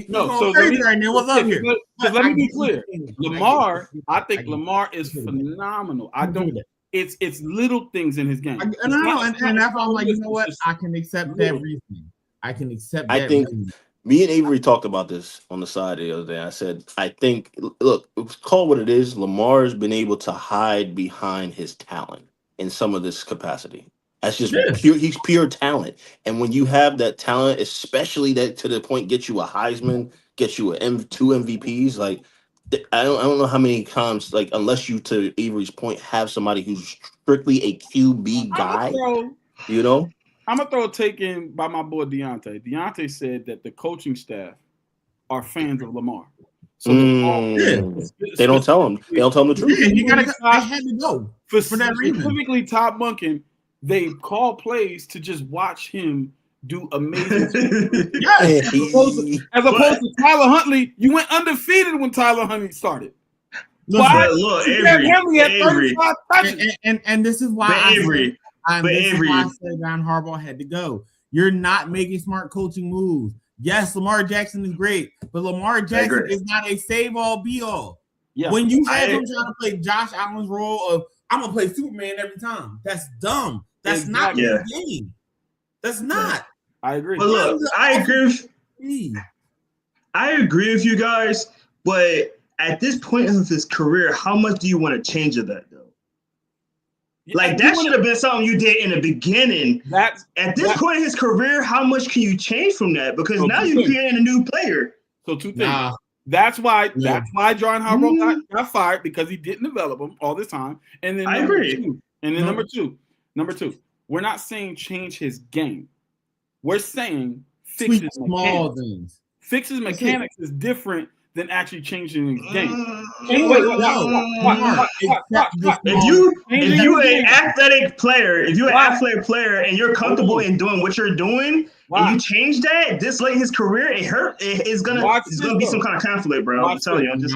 no, so crazy right now. What's up here? Let me be clear. Lamar, I think Lamar is phenomenal. I don't. It's little things in his game. And that's why I'm like, you know what? I can accept that reasoning. I can accept that. I think reasoning. Me and Avery talked about this on the side the other day. I said, I think, look, call what it is. Lamar's been able to hide behind his talent in some of this capacity. That's just pure. He's pure talent. And when you have that talent, especially that to the point, get you a Heisman, get you two MVPs, like I don't know how many times, like unless you, to Avery's point, have somebody who's strictly a QB guy, you know. I'm gonna throw a take in by my boy Deontay. Deontay said that the coaching staff are fans of Lamar. So they don't tell him. They don't tell him the truth. You gotta. I had to go for that reason. Specifically, Todd Monken, they call plays to just watch him do amazing things. Yes. As opposed to Tyler Huntley, you went undefeated when Tyler Huntley started. Listen, Why? look, Derrick Henry had Avery. 35 touches. And this is why But I Avery, said John Harbaugh had to go. You're not making smart coaching moves. Yes, Lamar Jackson is great, but Lamar Jackson is not a save-all, be-all. Yeah. When you have him trying to play Josh Allen's role of I'm gonna play Superman every time, that's dumb. That's not the game. That's not. I agree. But look, I agree with you guys, but at this point of his career, how much do you want to change of that, though? Like, that should have been something you did in the beginning. At this point in his career, how much can you change from that? Because now you're creating a new player. So two things. That's why John Harbaugh got fired, because he didn't develop him all this time. And then number two, we're not saying change his game. We're saying fix his small mechanics. things. Fix his mechanics is different than actually changing his game. If you an athletic player, and you're comfortable in doing what you're doing, and you change that this late in his career, it's gonna be some kind of conflict, bro. I'm telling you, I'm just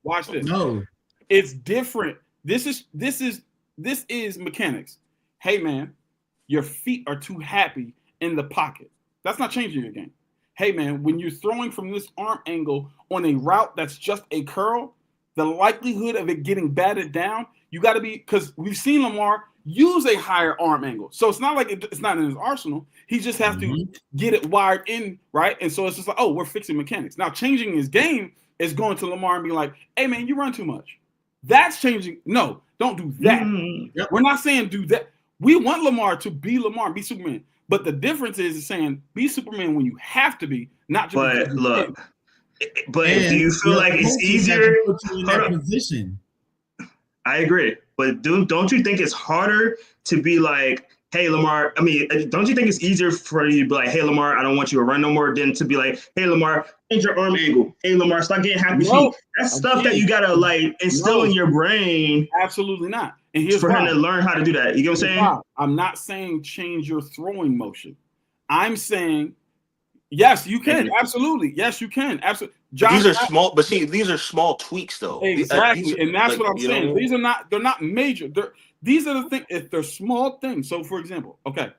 watch this. No, it's different. This is mechanics. Hey man, your feet are too happy in the pocket. That's not changing your game. Hey man, when you're throwing from this arm angle on a route that's just a curl, the likelihood of it getting batted down, you got to be, because we've seen Lamar use a higher arm angle. So it's not like it's not in his arsenal. He just has to get it wired in, right? And so it's just like, oh, we're fixing mechanics. Now, changing his game is going to Lamar and be like, hey man, you run too much. That's changing. No, don't do that. We're not saying do that. We want Lamar to be Lamar, be Superman. But the difference is saying be Superman when you have have, not just. But look, do you feel like it's easier in that position? I agree, but don't you think it's harder to be like, hey Lamar? I mean, don't you think it's easier for you to be like, hey Lamar, I don't want you to run no more, than to be like, hey Lamar, change your arm angle. Hey Lamar, stop getting happy feet. That's stuff that you gotta like instill in your brain. Absolutely not. And here's for him to learn how to do that. You get what I'm saying? I'm not saying change your throwing motion. I'm saying, yes, you can. Absolutely. Yes, you can. Absolutely. These are small, but see, these are small tweaks, though. Exactly, and that's what I'm saying. These are not. They're not major. These are the things. If they're small things. So, for example, okay,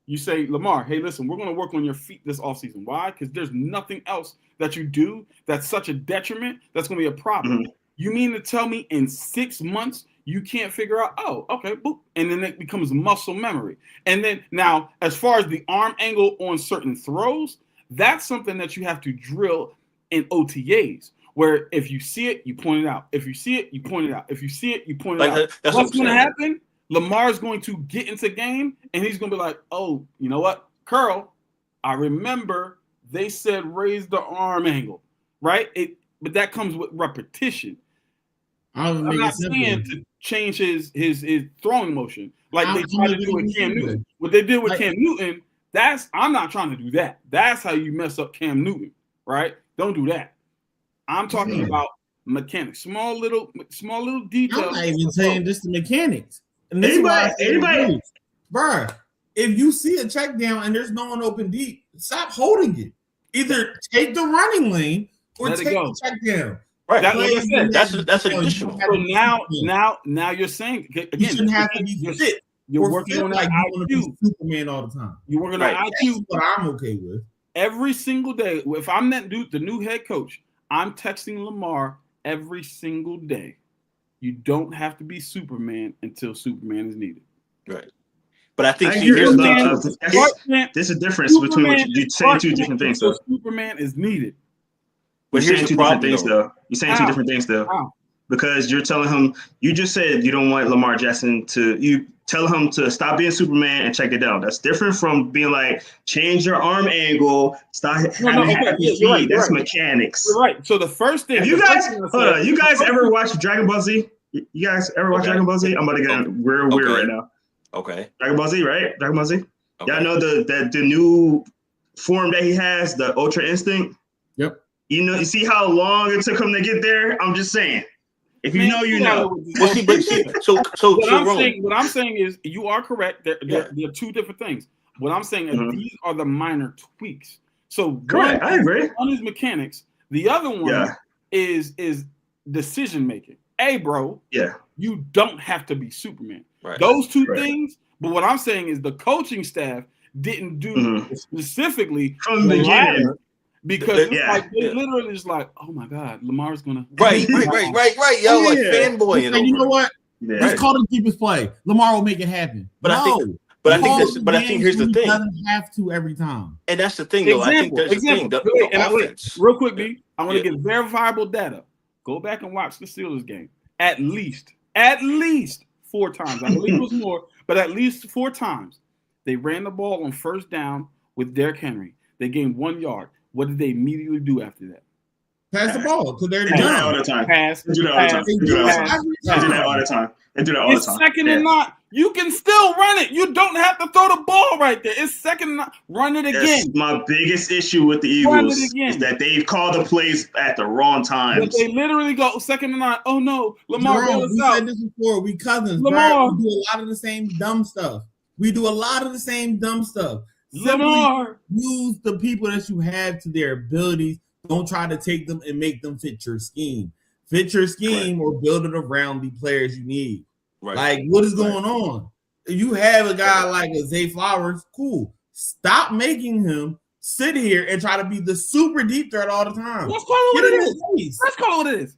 you say, Lamar, hey, listen, we're going to work on your feet this offseason. Why? Because there's nothing else that you do that's such a detriment that's going to be a problem. You mean to tell me in 6 months you can't figure out, oh, okay, boop, and then it becomes muscle memory. And then now, as far as the arm angle on certain throws, that's something that you have to drill in OTAs, where if you see it, you point it out. If you see it, you point it out. If you see it, you point it out. What's going to happen? Lamar's going to get into game, and he's going to be like, oh, you know what? Curl, I remember they said raise the arm angle, right? But that comes with repetition. I'm not saying to change his throwing motion like they tried to do with Cam Newton. What they did with Cam Newton, I'm not trying to do that. That's how you mess up Cam Newton, right? Don't do that. I'm talking about mechanics, small little details. I'm not even saying just the mechanics. And anybody, bro, if you see a check down and there's no one open deep, stop holding it. Either take the running lane or take the check down. Right. That's an additional. So now you're saying again, you shouldn't have to be fit. You're working on like you want to be Superman all the time. You're working on IQ. That's what I'm okay with. Every single day. If I'm that dude, the new head coach, I'm texting Lamar every single day. You don't have to be Superman until Superman is needed. Right. But I think there's a difference between what you're saying two different things. So Superman is needed. But you're saying two different things, though. You're saying two different things, though. Because you're telling him, you just said you don't want Lamar Jackson you tell him to stop being Superman and check it down. That's different from being like, change your arm angle, stop having happy feet. That's mechanics. You're right. So the first thing. You guys ever watch Dragon Ball Z? You guys ever watch Dragon Ball Z? I'm about to get real weird right now. Okay. Dragon Ball Z, right? Dragon Ball Z. Okay. Y'all know the new form that he has, the Ultra Instinct? Yep. You see how long it took him to get there? I'm just saying. If you know, you know. Well, what I'm saying is you are correct. There are two different things. What I'm saying is these are the minor tweaks. So Correct. I agree. One is mechanics. The other one is decision making. Hey, bro. Yeah. You don't have to be Superman. Right. Those two things. But what I'm saying is the coaching staff didn't do specifically from the beginning. Because it's like they literally just like, oh my God, Lamar's gonna right. Yo, like fanboy. And you know what? Let's call the deepest play. Lamar will make it happen. But I think here's the thing. Doesn't have to every time. And that's the thing, though. I think there's a thing. Real quick, B. I want to get verifiable data. Go back and watch the Steelers game. At least 4 times. I believe it was more, but at least 4 times. They ran the ball on first down with Derrick Henry. They gained 1 yard. What did they immediately do after that? Pass the ball because they're done. They do that all the time. They do that all the time. It's second and 9. You can still run it. You don't have to throw the ball right there. It's second and 9. Run it again. That's my biggest issue with the Eagles is that they've called the plays at the wrong times. But they literally go second and 9. Oh no, Lamar goes we out. said this before. We cousins. Lamar. We do a lot of the same dumb stuff. Lamar. Use the people that you have to their abilities. Don't try to take them and make them fit your scheme. Fit your scheme or build it around the players you need. Right. Like, what is going on? If you have a guy like a Zay Flowers, cool. Stop making him sit here and try to be the super deep threat all the time. Let's call it what it is.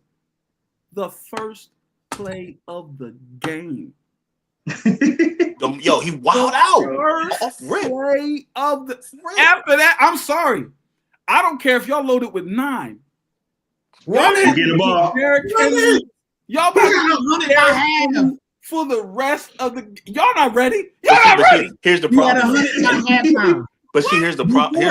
The first play of the game. Yo, he wilded out. First play of the after that, I'm sorry. I don't care if y'all loaded with 9. Run it. Get the ball. Y'all better for the rest of the. Y'all not ready. Y'all not ready. Here's the problem. But see, here's the problem.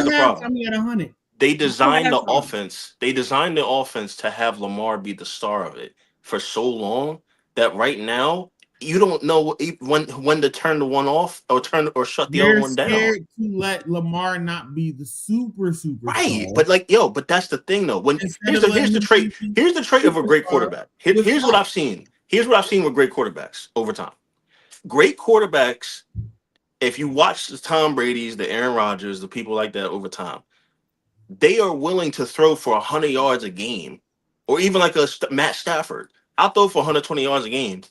They designed the offense. They designed the offense to have Lamar be the star of it for so long that right now you don't know when to turn the one off or shut the other one down. They're scared to let Lamar not be the super right. Star. But that's the thing though. When here's the trait. Here's the trait of a great quarterback. Here's what I've seen. Here's what I've seen with great quarterbacks over time. Great quarterbacks. If you watch the Tom Brady's, the Aaron Rodgers, the people like that over time, they are willing to throw for 100 yards a game, or even like a Matt Stafford. I'll throw for 120 yards a game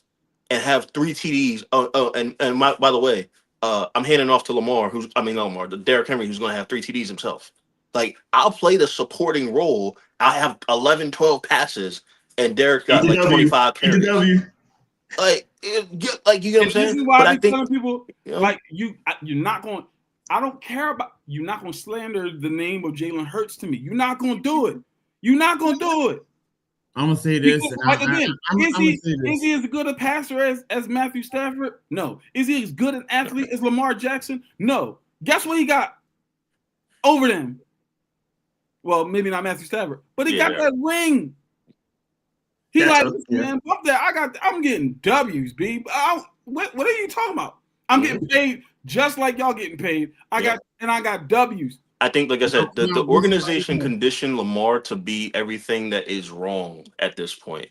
and have 3 TDs. By the way, I'm handing off to the Derrick Henry, who's going to have 3 TDs himself. Like, I'll play the supporting role. I have 11, 12 passes, and Derrick got like 25 carries. You get what I'm saying? This is why I think telling people, like, you're not going. I don't care about. You're not going to slander the name of Jalen Hurts to me. You're not going to do it. You're not going to do it. I'm gonna say this. Is he as good a passer as Matthew Stafford? No. Is he as good an athlete as Lamar Jackson? No. Guess what he got over them? Well, maybe not Matthew Stafford, but he got that ring. He man, fuck that. I'm getting W's, B. What are you talking about? I'm getting paid just like y'all getting paid. I got W's. I think, like I said, the organization conditioned Lamar to be everything that is wrong at this point.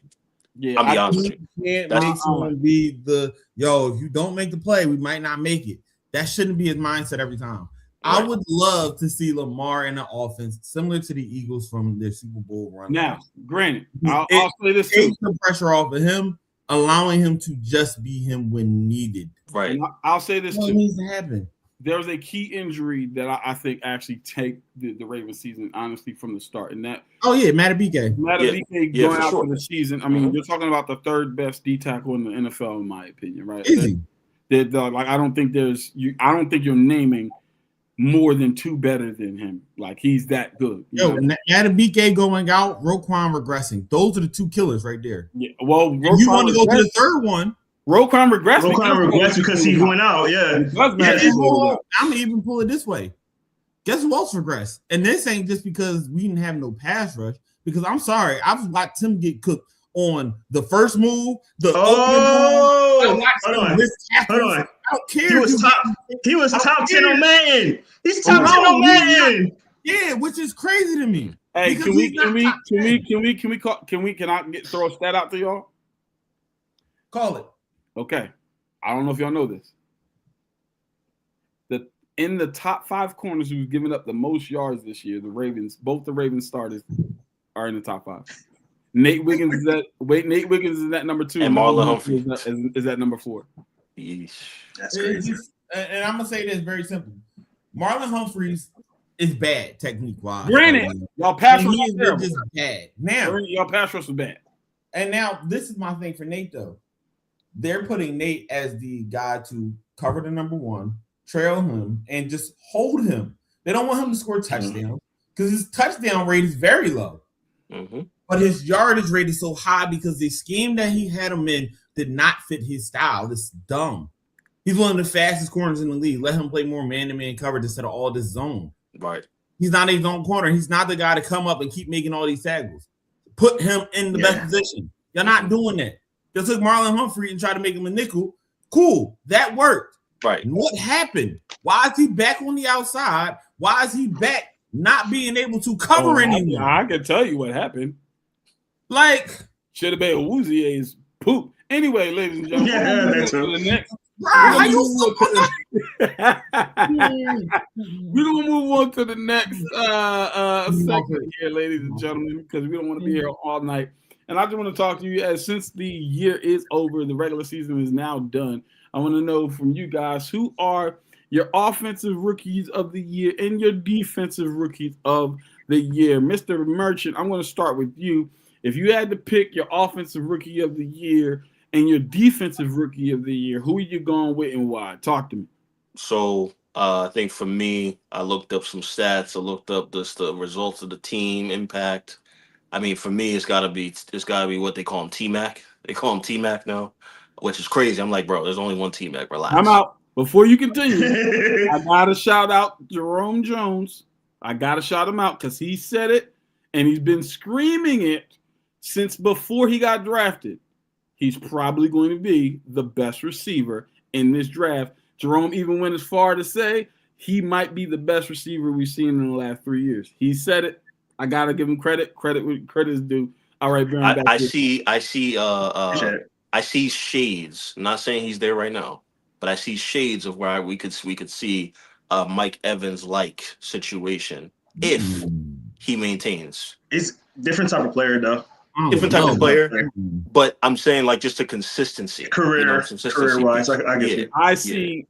Yeah, I'll be honest with you. Can't make someone be if you don't make the play, we might not make it. That shouldn't be his mindset every time. Right. I would love to see Lamar in the offense similar to the Eagles from their Super Bowl run. Now, granted, I'll say this too. Take the pressure off of him, allowing him to just be him when needed. Right. And I'll say this too. What needs to happen? There was a key injury that I think actually take the Ravens season, honestly, from the start. And that Matabike going out for the season. I mean, you're talking about the third best D tackle in the NFL, in my opinion, right? Easy. I don't think you're naming more than 2 better than him. Like, he's that good. Matabike going out, Roquan regressing. Those are the 2 killers right there. Yeah. Well, if you want to go to the third one. Roquan regressed because he went out. Yeah. I'm even pull it this way. Guess who else regressed? And this ain't just because we didn't have no pass rush. Because I'm sorry, I've watched him get cooked on the first move. Hold on. I don't care. He was top 10 on Madden. He's top 10 on Madden. Yeah, which is crazy to me. Hey, can I throw a stat out to y'all? Call it. Okay. I don't know if y'all know this. in the top 5 corners who's given up the most yards this year, the Ravens, both the Ravens starters are in the top 5. Nate Wiggins is at number 2, and Marlon Humphrey is at number 4. Yeesh. That's crazy. And I'm gonna say this very simple. Marlon Humphreys is bad technique wise. Granted, y'all pass rush He was is just bad. Now, y'all pass rush was bad. and now this is my thing for Nate though. They're putting Nate as the guy to cover the number 1, trail him, and just hold him. They don't want him to score touchdowns because his touchdown rate is very low. Mm-hmm. But his yardage rate is so high because the scheme that he had him in did not fit his style. It's dumb. He's one of the fastest corners in the league. Let him play more man-to-man coverage instead of all this zone. Right. He's not a zone corner. He's not the guy to come up and keep making all these tackles. Put him in the best position. You're not doing that. Just took Marlon Humphrey and tried to make him a nickel. Cool. That worked. Right. And what happened? Why is he back on the outside? Why is he back not being able to cover anyone? I can tell you what happened. Like, Should have been Awuzie's poop. Anyway, ladies and gentlemen, Yeah, we're that's gonna move to the next. how you We're gonna move on to the next segment here, ladies and gentlemen, because we don't want to be here all night. And I just want to talk to you as since the year is over, the regular season is now done. I want to know from you guys who are your offensive rookies of the year and your defensive rookies of the year. Mr. Merchant, I'm going to start with you. If you had to pick your offensive rookie of the year and your defensive rookie of the year, who are you going with and why? Talk to me. So I think for me, I looked up some stats. I looked up the results of the team impact. I mean, for me, it's gotta be what they call him T-Mac. They call him T-Mac now, which is crazy. I'm like, bro, there's only one T-Mac. Relax. I'm out. Before you continue, I gotta shout out Jerome Jones. I gotta shout him out because he said it and he's been screaming it since before he got drafted. He's probably going to be the best receiver in this draft. Jerome even went as far to say he might be the best receiver we've seen in the last 3 years. He said it. I gotta give him credit. Credit is due. All right, Baron. I see shades. I'm not saying he's there right now, but I see shades of where we could see a Mike Evans like situation if he maintains. It's different type of player though. Different type of player, but I'm saying like just a consistency, career wise. I get you. I see.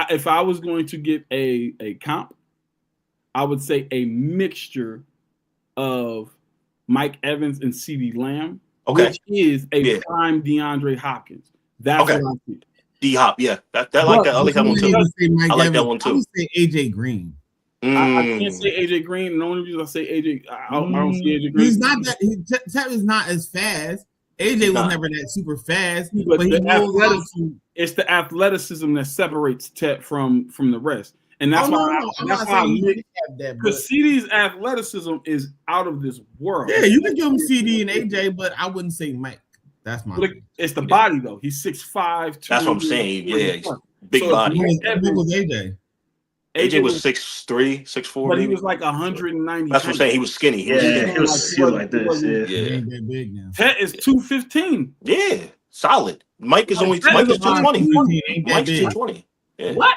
If I was going to get a comp, I would say a mixture of Mike Evans and CeeDee Lamb, which is a prime DeAndre Hopkins. That's what I see. D-Hop, yeah. I like that one too. I like that one too. I would say AJ Green. I can't say AJ Green. And the only reason I say AJ, I don't see AJ Green. He's not that. Tep is not as fast. AJ was never that super fast, but it's the athleticism that separates Tep from the rest, and that's why. Because CeeDee's athleticism is out of this world. Yeah, you can give him CD and AJ, but I wouldn't say Mike. That's my. It's the body though. He's 6'5". That's what I'm saying. Yeah, big body. What was AJ? AJ was 6'3", 6'4". But he was like 190. That's what I'm saying. He was skinny. He was like this. Yeah. Tet is 215. Yeah, solid. Mike is 220. Mike's 220. Yeah. What?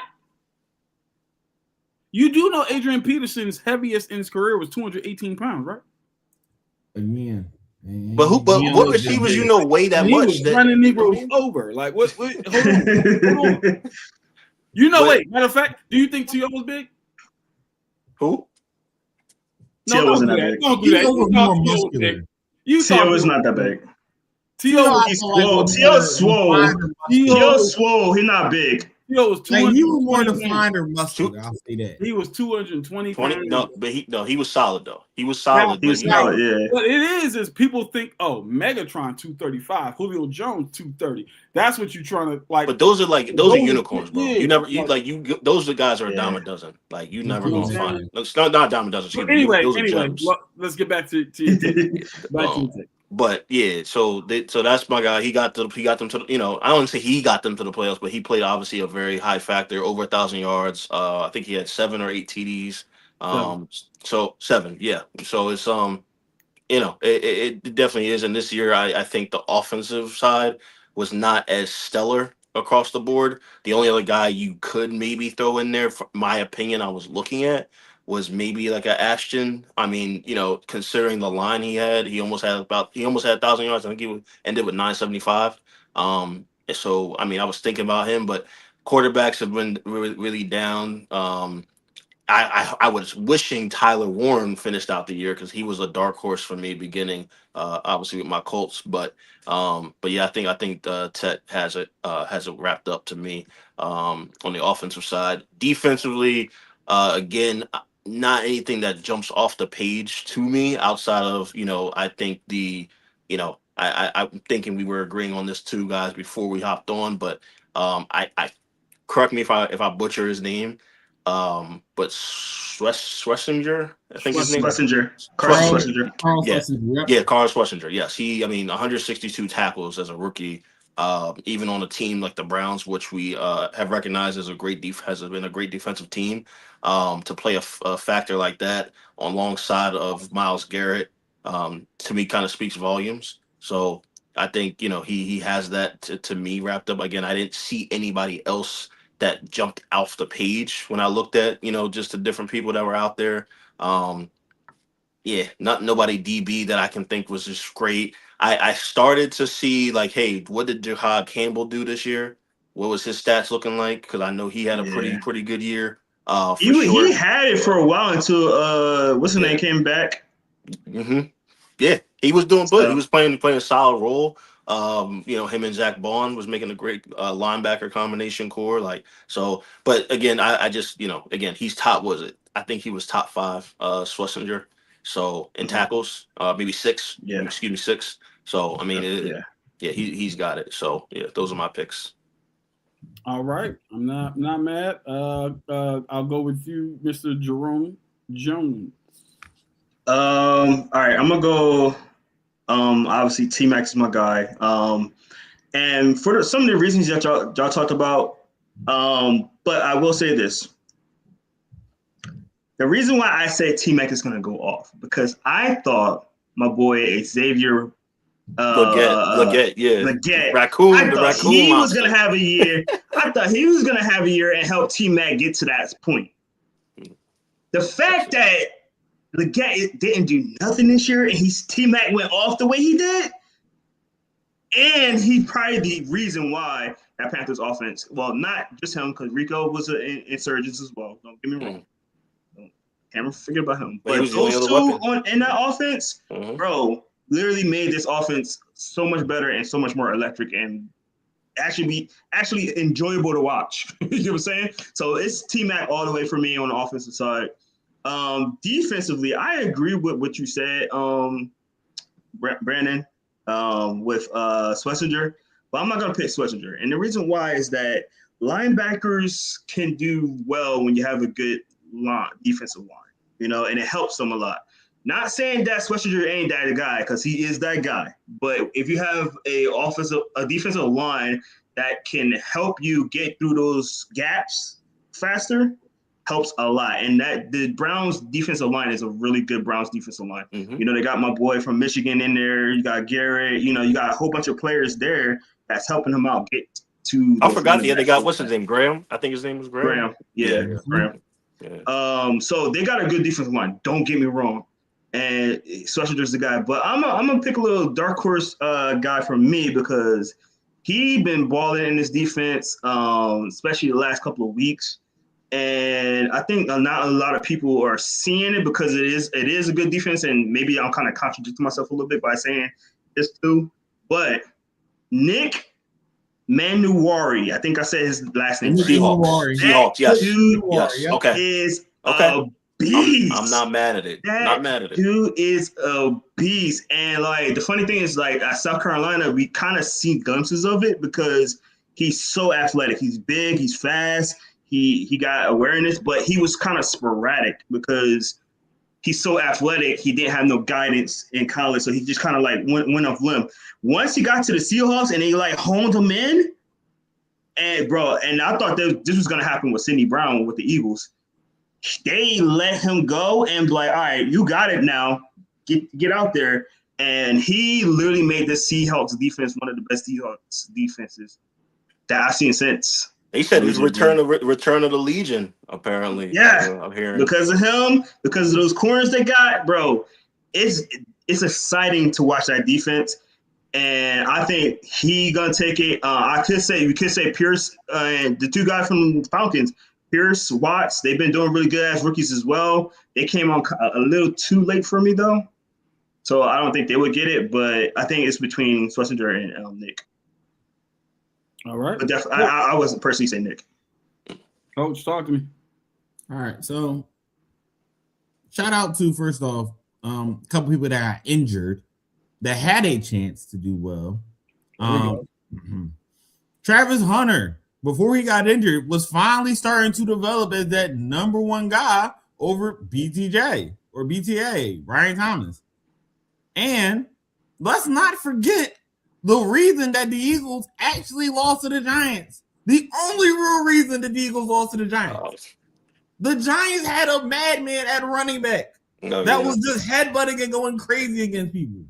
You do know Adrian Peterson's heaviest in his career was 218 pounds, right? Again. But what receivers weigh that much? He was running Negroes over. Like what? Hold on. Wait. Matter of fact, do you think T.O. was big? Who? T.O. wasn't that big. Don't do that. T.O. was not that big. T.O. swole. T.O. swole. He's not big. T.O. was 200. He was more defined or muscular. I'll say that. He was 220 pounds. He was solid though. He was solid. Yeah. What it is people think, Megatron 235, Julio Jones 230. That's what you're trying to like. But those are unicorns, bro. Those are guys are a dime a dozen. Like you never gonna find it. It's not a dime a dozen. Anyway, let's get back to But yeah, so that's my guy. He got them to I don't say he got them to the playoffs, but he played obviously a very high factor, over 1,000 yards. I think he had 7 or 8 TDs. So 7, yeah. So it's it definitely is. And this year, I think the offensive side was not as stellar across the board. The only other guy you could maybe throw in there, for my opinion, I was looking at was maybe like a Ashton. I mean, considering the line he had, he almost had 1,000 yards. I think he ended with 975. So I mean, I was thinking about him, but quarterbacks have been really, really down. I was wishing Tyler Warren finished out the year because he was a dark horse for me beginning, obviously with my Colts. But yeah, I think Tet has it wrapped up to me on the offensive side. Defensively, again, not anything that jumps off the page to me outside of I think I'm thinking we were agreeing on this too, guys, before we hopped on, but I correct me if I butcher his name. But Schlesinger, I think his name. Schlesinger. Carl Schlesinger. Yeah. Schlesinger, yep. Yeah, Carl Schlesinger. Yes, 162 tackles as a rookie. Even on a team like the Browns, which we have recognized as has been a great defensive team, to play a factor like that alongside of Myles Garrett, to me kind of speaks volumes. So I think he has that to me wrapped up. Again, I didn't see anybody else that jumped off the page when I looked at just the different people that were out there. Nobody DB that I can think was just great. I started to see like, hey, what did Jahad Campbell do this year? What was his stats looking like? Because I know he had a pretty good year. He had it for a while until what's his name came back. Mm-hmm. Yeah, he was doing good. He was playing a solid role. Him and Zach Bond was making a great linebacker combination core. But again, I just again, he's top. Was it? I think he was top 5. Schlesinger. So in tackles, maybe 6. Yeah. Excuse me, 6. So I mean, he's got it. So yeah, those are my picks. All right, I'm not mad. I'll go with you, Mr. Jerome Jones. All right, I'm gonna go. Obviously, T-Mac is my guy. And for some of the reasons that y'all talked about, but I will say this. The reason why I say T-Mac is going to go off, because I thought my boy Xavier Legette. Raccoon. I thought Raccoon he monster. was going to have a year. I thought he was going to have a year and help T-Mac get to that point. The fact that Legette didn't do nothing this year and T-Mac went off the way he did, and he's probably the reason why that Panthers offense, well, not just him, because Rico was an insurgent as well. Don't get me wrong. Can't forget about him. But those two in that offense, bro, literally made this offense so much better and so much more electric and actually enjoyable to watch. You know what I'm saying? So it's T-Mac all the way for me on the offensive side. Defensively, I agree with what you said, Brandon, with Schlesinger, but I'm not going to pick Schlesinger. And the reason why is that linebackers can do well when you have a good defensive line, and it helps them a lot. Not saying that Schlesinger ain't that guy, because he is that guy. But if you have a defensive line that can help you get through those gaps faster, helps a lot. And that the Browns defensive line is a really good Browns defensive line. Mm-hmm. They got my boy from Michigan in there. You got Garrett. You got a whole bunch of players there that's helping him out get to. I forgot. Yeah, they got what's his name? Graham. I think his name was Graham. Yeah. Graham. Yeah. So they got a good defensive line. Don't get me wrong. And Schlesinger's the guy, but I'm gonna pick a little dark horse guy from me because he been balling in this defense, especially the last couple of weeks. And I think not a lot of people are seeing it because it is a good defense, and maybe I'm kind of contradicting myself a little bit by saying this too. But Nick Manuwari, I think I said his last name. Seahawks, yes. Dude Okay. Is a beast. I'm not mad at it. Not mad at it. Dude is a beast. And the funny thing is, at South Carolina, we kind of see glimpses of it because he's so athletic. He's big, he's fast. He got awareness, but he was kind of sporadic because he's so athletic. He didn't have no guidance in college, so he just kind of went off limb. Once he got to the Seahawks and they honed him in, and I thought this was gonna happen with Sidney Brown with the Eagles. They let him go and be like, all right, you got it now. Get out there, and he literally made the Seahawks defense one of the best Seahawks defenses that I've seen since. They said he's return of the Legion, apparently. Yeah, I'm hearing because of him, because of those corners they got, bro. It's exciting to watch that defense, and I think he gonna take it. We could say Pierce and the two guys from the Falcons, Pierce, Watts. They've been doing really good as rookies as well. They came on a little too late for me though, so I don't think they would get it. But I think it's between Schlesinger and Nick. All right. But definitely, I wasn't personally saying Nick. Coach, talk to me. All right, so shout out to first off a couple people that got injured that had a chance to do well. Travis Hunter, before he got injured, was finally starting to develop as that number one guy over BTJ or BTA, Ryan Thomas. And let's not forget the reason that the Eagles actually lost to the Giants. The only real reason that the Eagles lost to the Giants. The Giants had a madman at running back that was just headbutting and going crazy against people.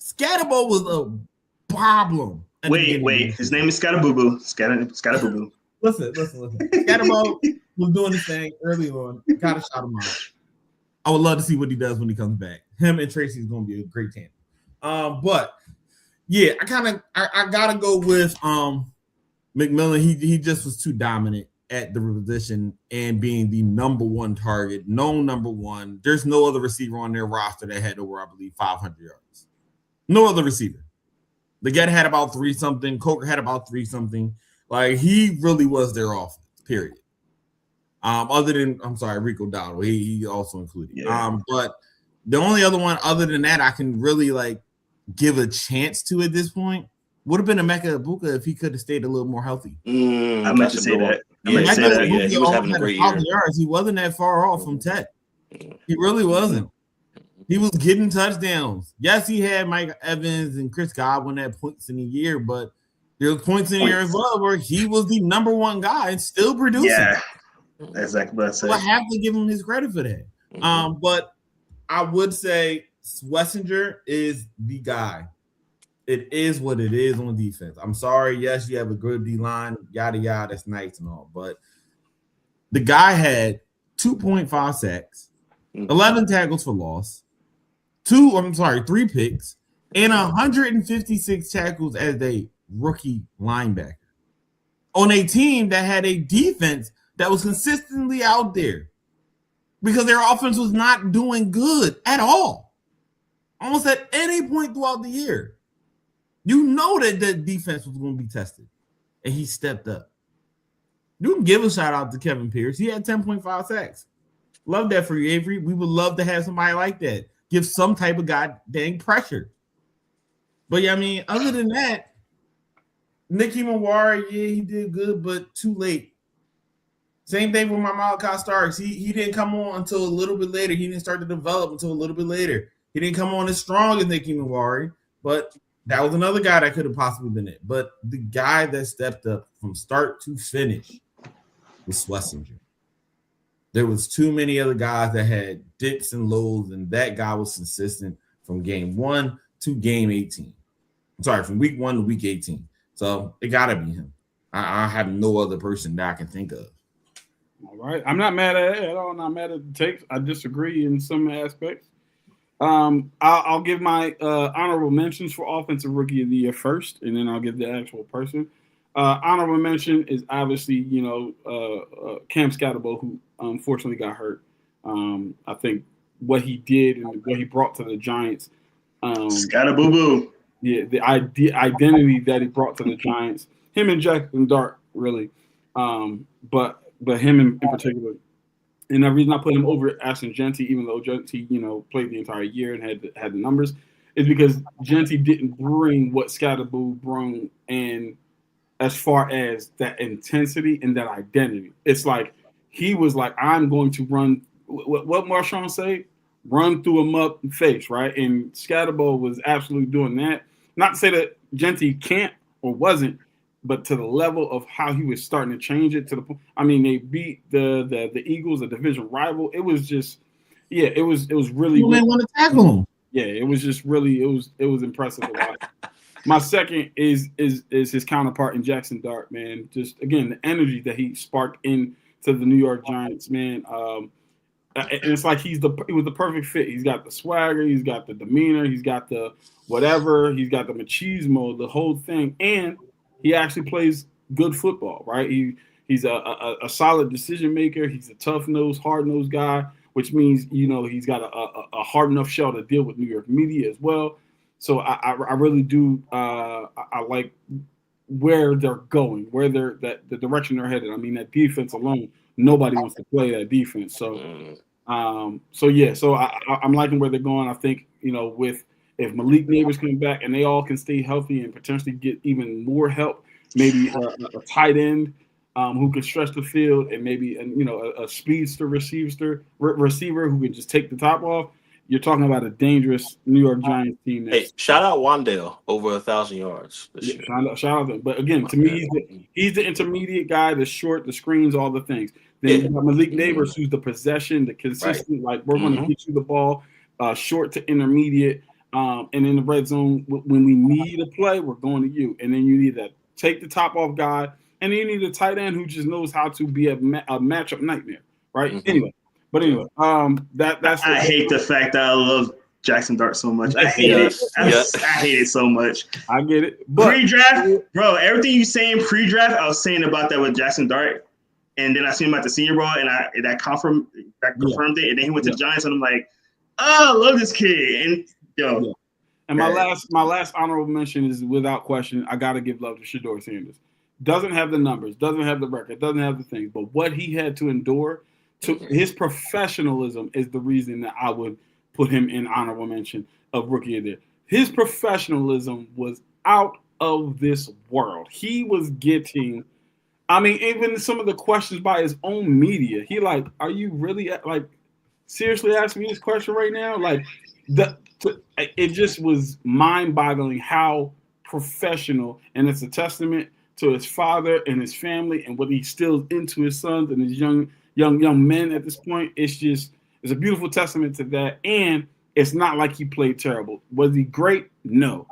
Scatterbo was a problem. Wait. His name is Scatterboo. Scatterboo. Listen. Scatterbo was doing his thing early on. Gotta shout him out. I would love to see what he does when he comes back. Him and Tracy is going to be a great tandem. But yeah, I gotta go with McMillan. He just was too dominant at the position and being the number one target, known number one. There's no other receiver on their roster that had over, I believe, 500 yards. No other receiver. Leggett had about 3-something. Coker had about 3-something. Like, he really was their offense, period. Other than, Rico Dowdle. He also included. Yeah. But the only other one other than that I can really, give a chance to at this point would have been Emeka Egbuka if he could have stayed a little more healthy. I meant to say that. He was having a great year. Yards. He wasn't that far off from Tech. He really wasn't. He was getting touchdowns. Yes, he had Mike Evans and Chris Godwin at points in the year, but there were points in the year as well where he was the number one guy and still producing. Yeah, that's exactly what I said. So I have to give him his credit for that. But I would say Schlesinger is the guy. It is what it is on defense. I'm sorry. Yes, you have a good D-line, yada, yada. That's nice and all. But the guy had 2.5 sacks, 11 tackles for loss, 3 picks, and 156 tackles as a rookie linebacker on a team that had a defense that was consistently out there because their offense was not doing good at all. Almost at any point throughout the year. You know that the defense was going to be tested, and he stepped up. You can give a shout out to Kevin Pierce. He had 10.5 sacks. Love that for you, Avery. We would love to have somebody like that. Give some type of goddamn pressure. But yeah, I mean, other than that, Nicky Mawari, yeah, he did good, but too late. Same thing with my Malachi Starks. He didn't come on until a little bit later. He didn't start to develop until a little bit later. He didn't come on as strong as Nicky Mawari, but that was another guy that could have possibly been it. But the guy that stepped up from start to finish was Schlesinger. There was too many other guys that had dips and lows, and that guy was consistent from game 1 to game 18. I'm sorry, from week 1 to week 18. So it got to be him. I have no other person that I can think of. All right. I'm not mad at it at all. I'm not mad at the takes. I disagree in some aspects. I'll give my honorable mentions for Offensive Rookie of the Year first, and then I'll give the actual person. Honorable mention is obviously, Cam Scatterbo, who unfortunately got hurt. I think what he did and what he brought to the Giants. Scatterboo. Yeah, the identity that he brought to the Giants. Him and Jackson Dart, really. But him in particular. And the reason I put him over Ashton Jeanty, even though Jeanty, played the entire year and had the numbers, is because Jeanty didn't bring what Scatterboo brought in as far as that intensity and that identity. It's like he was like, I'm going to run. What Marshawn say? Run through a mud face, right? And Scatterboo was absolutely doing that. Not to say that Jeanty can't or wasn't, but to the level of how he was starting to change it to the point. I mean, they beat the Eagles, a division rival. It was just, it was really. You didn't want to tackle him. Yeah, it was just really, it was impressive to watch. my second is his counterpart in Jackson Dart, man. Just again the energy that he sparked into the New York Giants, man. And it's like he was the perfect fit. He's got the swagger, he's got the demeanor, he's got the whatever, he's got the machismo, the whole thing, and he actually plays good football, right? He's a solid decision maker. He's a tough-nosed, hard-nosed guy, which means he's got a hard enough shell to deal with New York media as well. So I really do I like where they're going, where the direction they're headed. I mean, that defense alone, nobody wants to play that defense. So I'm liking where they're going. I think if Malik Neighbors come back and they all can stay healthy and potentially get even more help, maybe a tight end who can stretch the field, and maybe a speedster receiver who can just take the top off. You're talking about a dangerous New York Giants team. Hey, shout out Wandale, over 1,000 yards this year. Shout out to him. But again, to me, he's the intermediate guy, the short, the screens, all the things. Then you got Malik Neighbors, who's the possession, the consistent, like we're going to get you the ball, short to intermediate, and in the red zone, when we need a play, we're going to you. And then you need to take the top off guy, and then you need a tight end who just knows how to be a matchup nightmare, right? Anyway, that's. I hate the fact that I love Jackson Dart so much. I hate it. I hate it so much. I get it. But pre-draft, bro, everything you saying pre-draft, I was saying about that with Jackson Dart, and then I seen him at the Senior Bowl, and that confirmed it, and then he went to the Giants, and I'm like, oh, I love this kid, and yo. And my last honorable mention is, without question, I got to give love to Shedeur Sanders. Doesn't have the numbers, doesn't have the record, doesn't have the things, but what he had to endure, his professionalism is the reason that I would put him in honorable mention of Rookie of the Year. His professionalism was out of this world. He was getting, even some of the questions by his own media. He like, are you really seriously asking me this question right now? Like, it just was mind-boggling how professional, and it's a testament to his father and his family and what he instills into his sons and his young men at this point. It's a beautiful testament to that. And it's not like he played terrible. Was he great? No,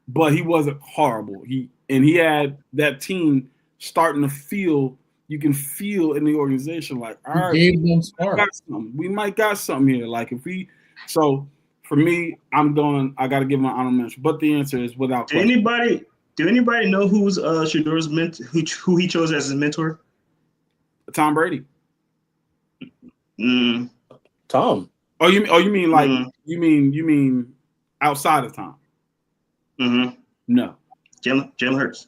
but he wasn't horrible. He had that team starting to feel. You can feel in the organization like, all right, we might got something here. Like so for me, I got to give him an honorable mention. But the answer is without question. Do anybody know who's Shedeur's who he chose as his mentor? Tom Brady. Tom. Oh, you mean like you mean outside of Tom? Mm-hmm. No. Jalen Hurts.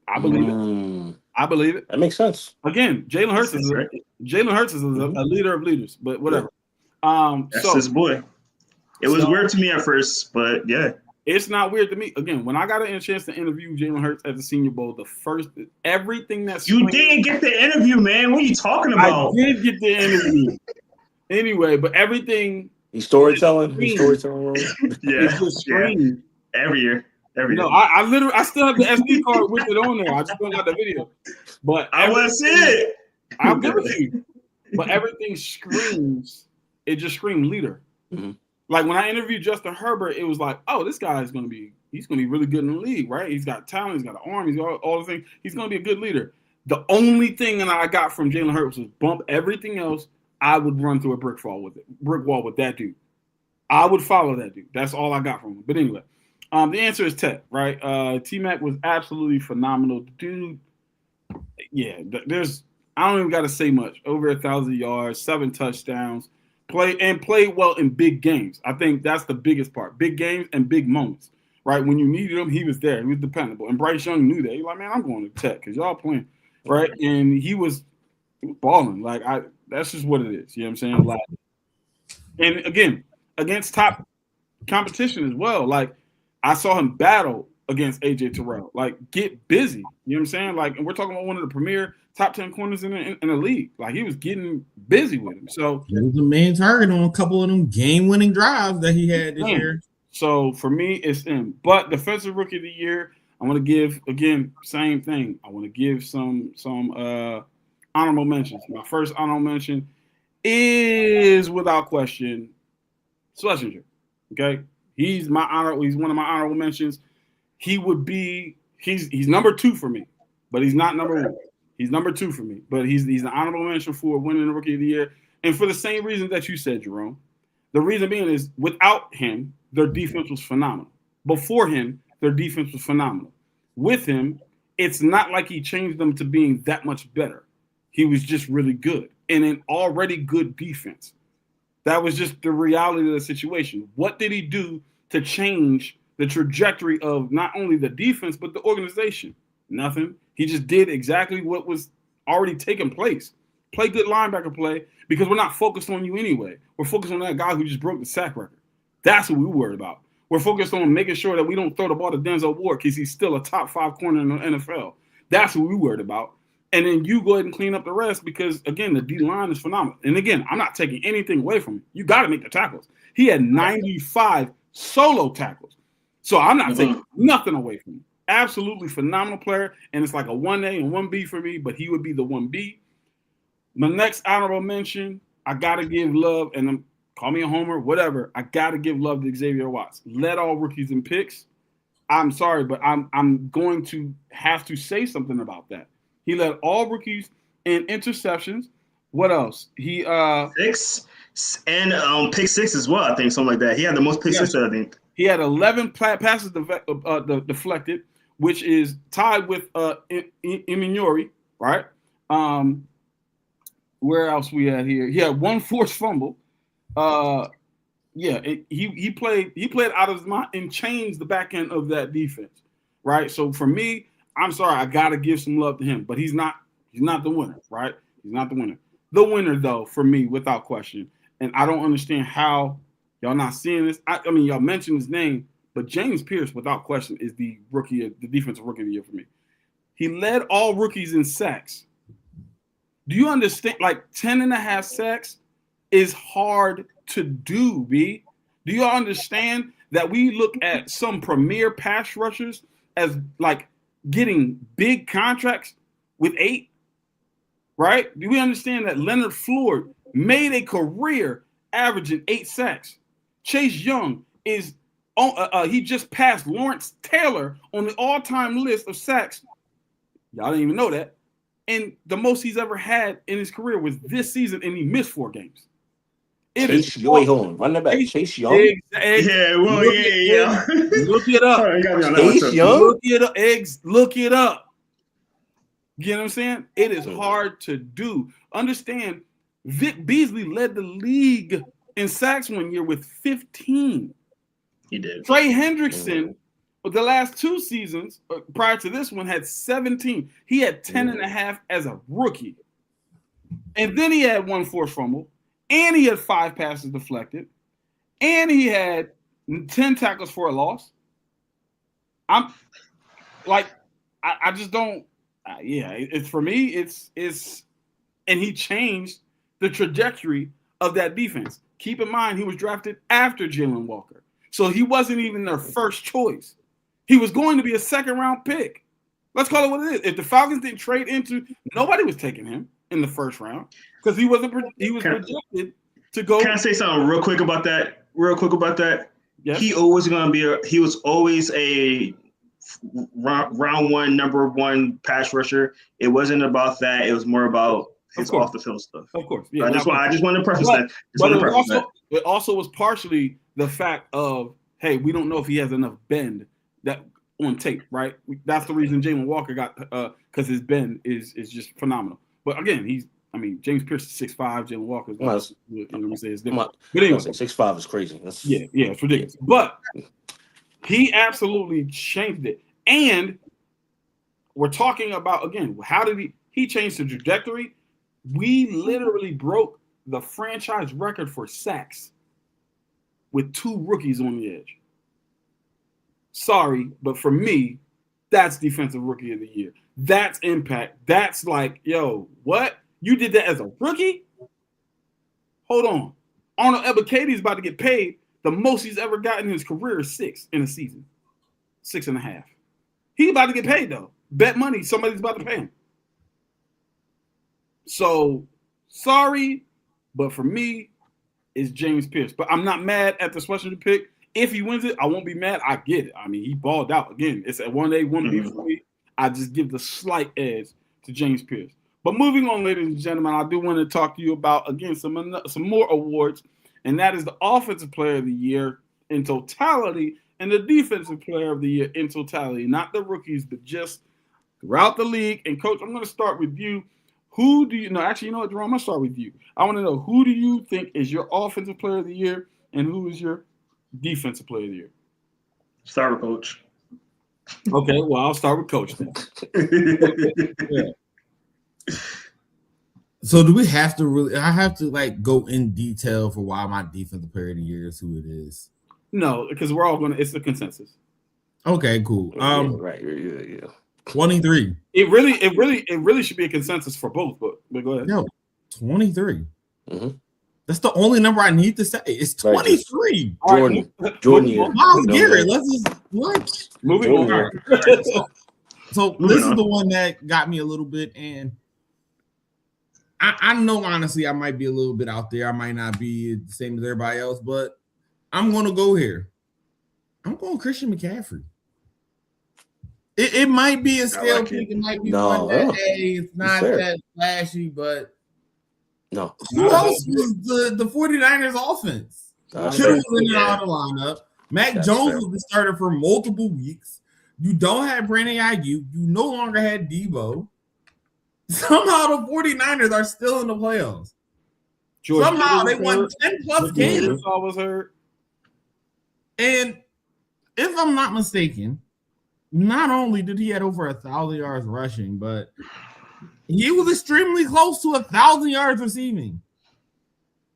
I believe it. I believe it. That makes sense. Again, Jalen Hurts is a leader of leaders, but whatever. That's his boy. It was weird to me at first, but yeah. It's not weird to me. Again, when I got a chance to interview Jalen Hurts at the Senior Bowl, everything that's you didn't get the interview, man. What are you talking about? I did get the interview. Anyway, but everything. He's storytelling. Yeah. Every year. No, I still have the SD card with it on there. I just don't got the video. But I want to see it. I'll give it to you. But everything screams. It just screams leader. Mm-hmm. Like when I interviewed Justin Herbert, it was like, oh, this guy is going to be really good in the league, right? He's got talent, he's got an arm, he's got all the things. He's going to be a good leader. The only thing that I got from Jalen Hurts was bump. Everything else, I would run through a brick wall with that dude. I would follow that dude. That's all I got from him. But anyway, the answer is Ted, right? T-Mac was absolutely phenomenal. Dude, yeah, I don't even got to say much. Over 1,000 yards, 7 touchdowns. Played well in big games. I think that's the biggest part. Big games and big moments, right? When you needed him, he was there. He was dependable. And Bryce Young knew that. He's like, man, I'm going to Tech because y'all playing, right? And he was balling. Like, that's just what it is. You know what I'm saying? Like, and again, against top competition as well. Like, I saw him battle against AJ Terrell. Like, get busy. You know what I'm saying? Like, and we're talking about one of the premier top 10 corners in the league. Like, he was getting busy with him. So he was the main target on a couple of them game-winning drives that he had this year. So for me, it's him. But defensive rookie of the year, I want to give, again, same thing. I want to give some honorable mentions. My first honorable mention is, without question, Schlesinger. Okay, he's one of my honorable mentions. he would be he's number 2 for me, but he's not number 1. He's number 2 for me, but he's an honorable mention for winning the Rookie of the Year, and for the same reason that you said, Jerome. The reason being is without him, their defense was phenomenal. Before him, their defense was phenomenal. With him, it's not like he changed them to being that much better. He was just really good and an already good defense. That was just the reality of the situation. What did he do to change the trajectory of not only the defense, but the organization? Nothing. He just did exactly what was already taking place. Play good linebacker play because we're not focused on you anyway. We're focused on that guy who just broke the sack record. That's what we're worried about. We're focused on making sure that we don't throw the ball to Denzel Ward because he's still a top 5 corner in the NFL. That's what we're worried about. And then you go ahead and clean up the rest because, again, the D-line is phenomenal. And, again, I'm not taking anything away from him. You got to make the tackles. He had 95 solo tackles. So I'm not taking nothing away from him. Absolutely phenomenal player. And it's like a 1A and 1B for me, but he would be the 1B. My next honorable mention, I got to give love, and call me a homer, whatever. I got to give love to Xavier Watts. Led all rookies in picks. I'm sorry, but I'm going to have to say something about that. He led all rookies in interceptions. What else? He 6 and pick 6 as well. I think something like that. He had the most pick 6, I think. He had 11 passes deflected, which is tied with Iminori, right? Where else we at here? He had 1 forced fumble. He played out of his mind and changed the back end of that defense, right? So for me, I'm sorry, I gotta give some love to him, but he's not the winner, right? He's not the winner. The winner, though, for me, without question, and I don't understand how y'all not seeing this. I mean, y'all mentioned his name, but James Pierce, without question, is the defensive rookie of the year for me. He led all rookies in sacks. Do you understand? Like 10.5 sacks is hard to do, B. Do you understand that we look at some premier pass rushers as like getting big contracts with 8, right? Do we understand that Leonard Floyd made a career averaging 8 sacks? Chase Young is he just passed Lawrence Taylor on the all-time list of sacks. Y'all didn't even know that. And the most he's ever had in his career was this season, and he missed 4 games. Wait, hold on. Run that back. Chase Young? Yeah, Look it up. Chase Young? Look it up. You know what I'm saying? It is hard to do. Understand, Vic Beasley led the league in sacks one year with 15. He did. Trey Hendrickson, the last 2 seasons prior to this one, had 17. He had 10.5 as a rookie. And then he had 1 forced fumble. And he had 5 passes deflected. And he had 10 tackles for a loss. I'm like, I just don't. It's for me. It's and he changed the trajectory of that defense. Keep in mind, he was drafted after Jalen Walker, so he wasn't even their first choice. He was going to be a 2nd-round pick. Let's call it what it is. If the Falcons didn't trade into, nobody was taking him in the 1st round because he was projected to go. Can I say something real quick about that? Yes. He was always a round 1, number 1 pass rusher. It wasn't about that. It was more about his off the field stuff. Of course. Yeah, so I just want to preface that. It also was partially the fact of, hey, we don't know if he has enough bend that on tape, right? That's the reason Jalen Walker got because his bend is just phenomenal. But again, James Pierce is 6'5", Jalen Walker is it's different. But anyway, 6'5" is crazy. It's ridiculous. But he absolutely changed it. And we're talking about, again, how did he changed the trajectory? We literally broke the franchise record for sacks with 2 rookies on the edge. Sorry, but for me, that's defensive rookie of the year. That's impact. That's like, yo, what? You did that as a rookie? Hold on. Arnold Ebiketie is about to get paid. The most he's ever gotten in his career is 6 in a season. 6.5. He's about to get paid, though. Bet money, somebody's about to pay him. So, sorry, but for me, it's James Pierce. But I'm not mad at the Washington pick. If he wins it, I won't be mad. I get it. I mean, he balled out again. It's at 1A, 1B for me. I just give the slight edge to James Pierce. But moving on, ladies and gentlemen, I do want to talk to you about, again, some more awards, and that is the Offensive Player of the Year in totality and the Defensive Player of the Year in totality. Not the rookies, but just throughout the league. And, Coach, I'm going to start with you. Who do you know? Actually, you know what, Jerome? I'm going to start with you. I want to know, who do you think is your Offensive Player of the Year and who is your Defensive Player of the Year? Start with Coach. Okay, well, I'll start with Coach then. Yeah. So do we have to really? I have to like go in detail for why my Defensive Player of the Year is who it is. No, because we're all going to. It's the consensus. Okay, cool. Right. Yeah. 23. It really should be a consensus for both. But go ahead. No, 23. Mm-hmm. That's the only number I need to say. It's 23. Jordan. Miles Garrett. Let's just what? Moving on. So this is the one that got me a little bit, and I know honestly I might be a little bit out there. I might not be the same as everybody else, but I'm going to go here. I'm going Christian McCaffrey. It might be a scale pick. It might be one that it's not that flashy, but no. Who else was the 49ers offense? Kittle was in and out of the lineup. Mac Jones was the starter for multiple weeks. You don't have Brandon Ayuk. You no longer had Debo. Somehow the 49ers are still in the playoffs. Somehow they won 10 plus games. Was hurt. And if I'm not mistaken, not only did he have over 1,000 yards rushing, but he was extremely close to 1,000 yards receiving.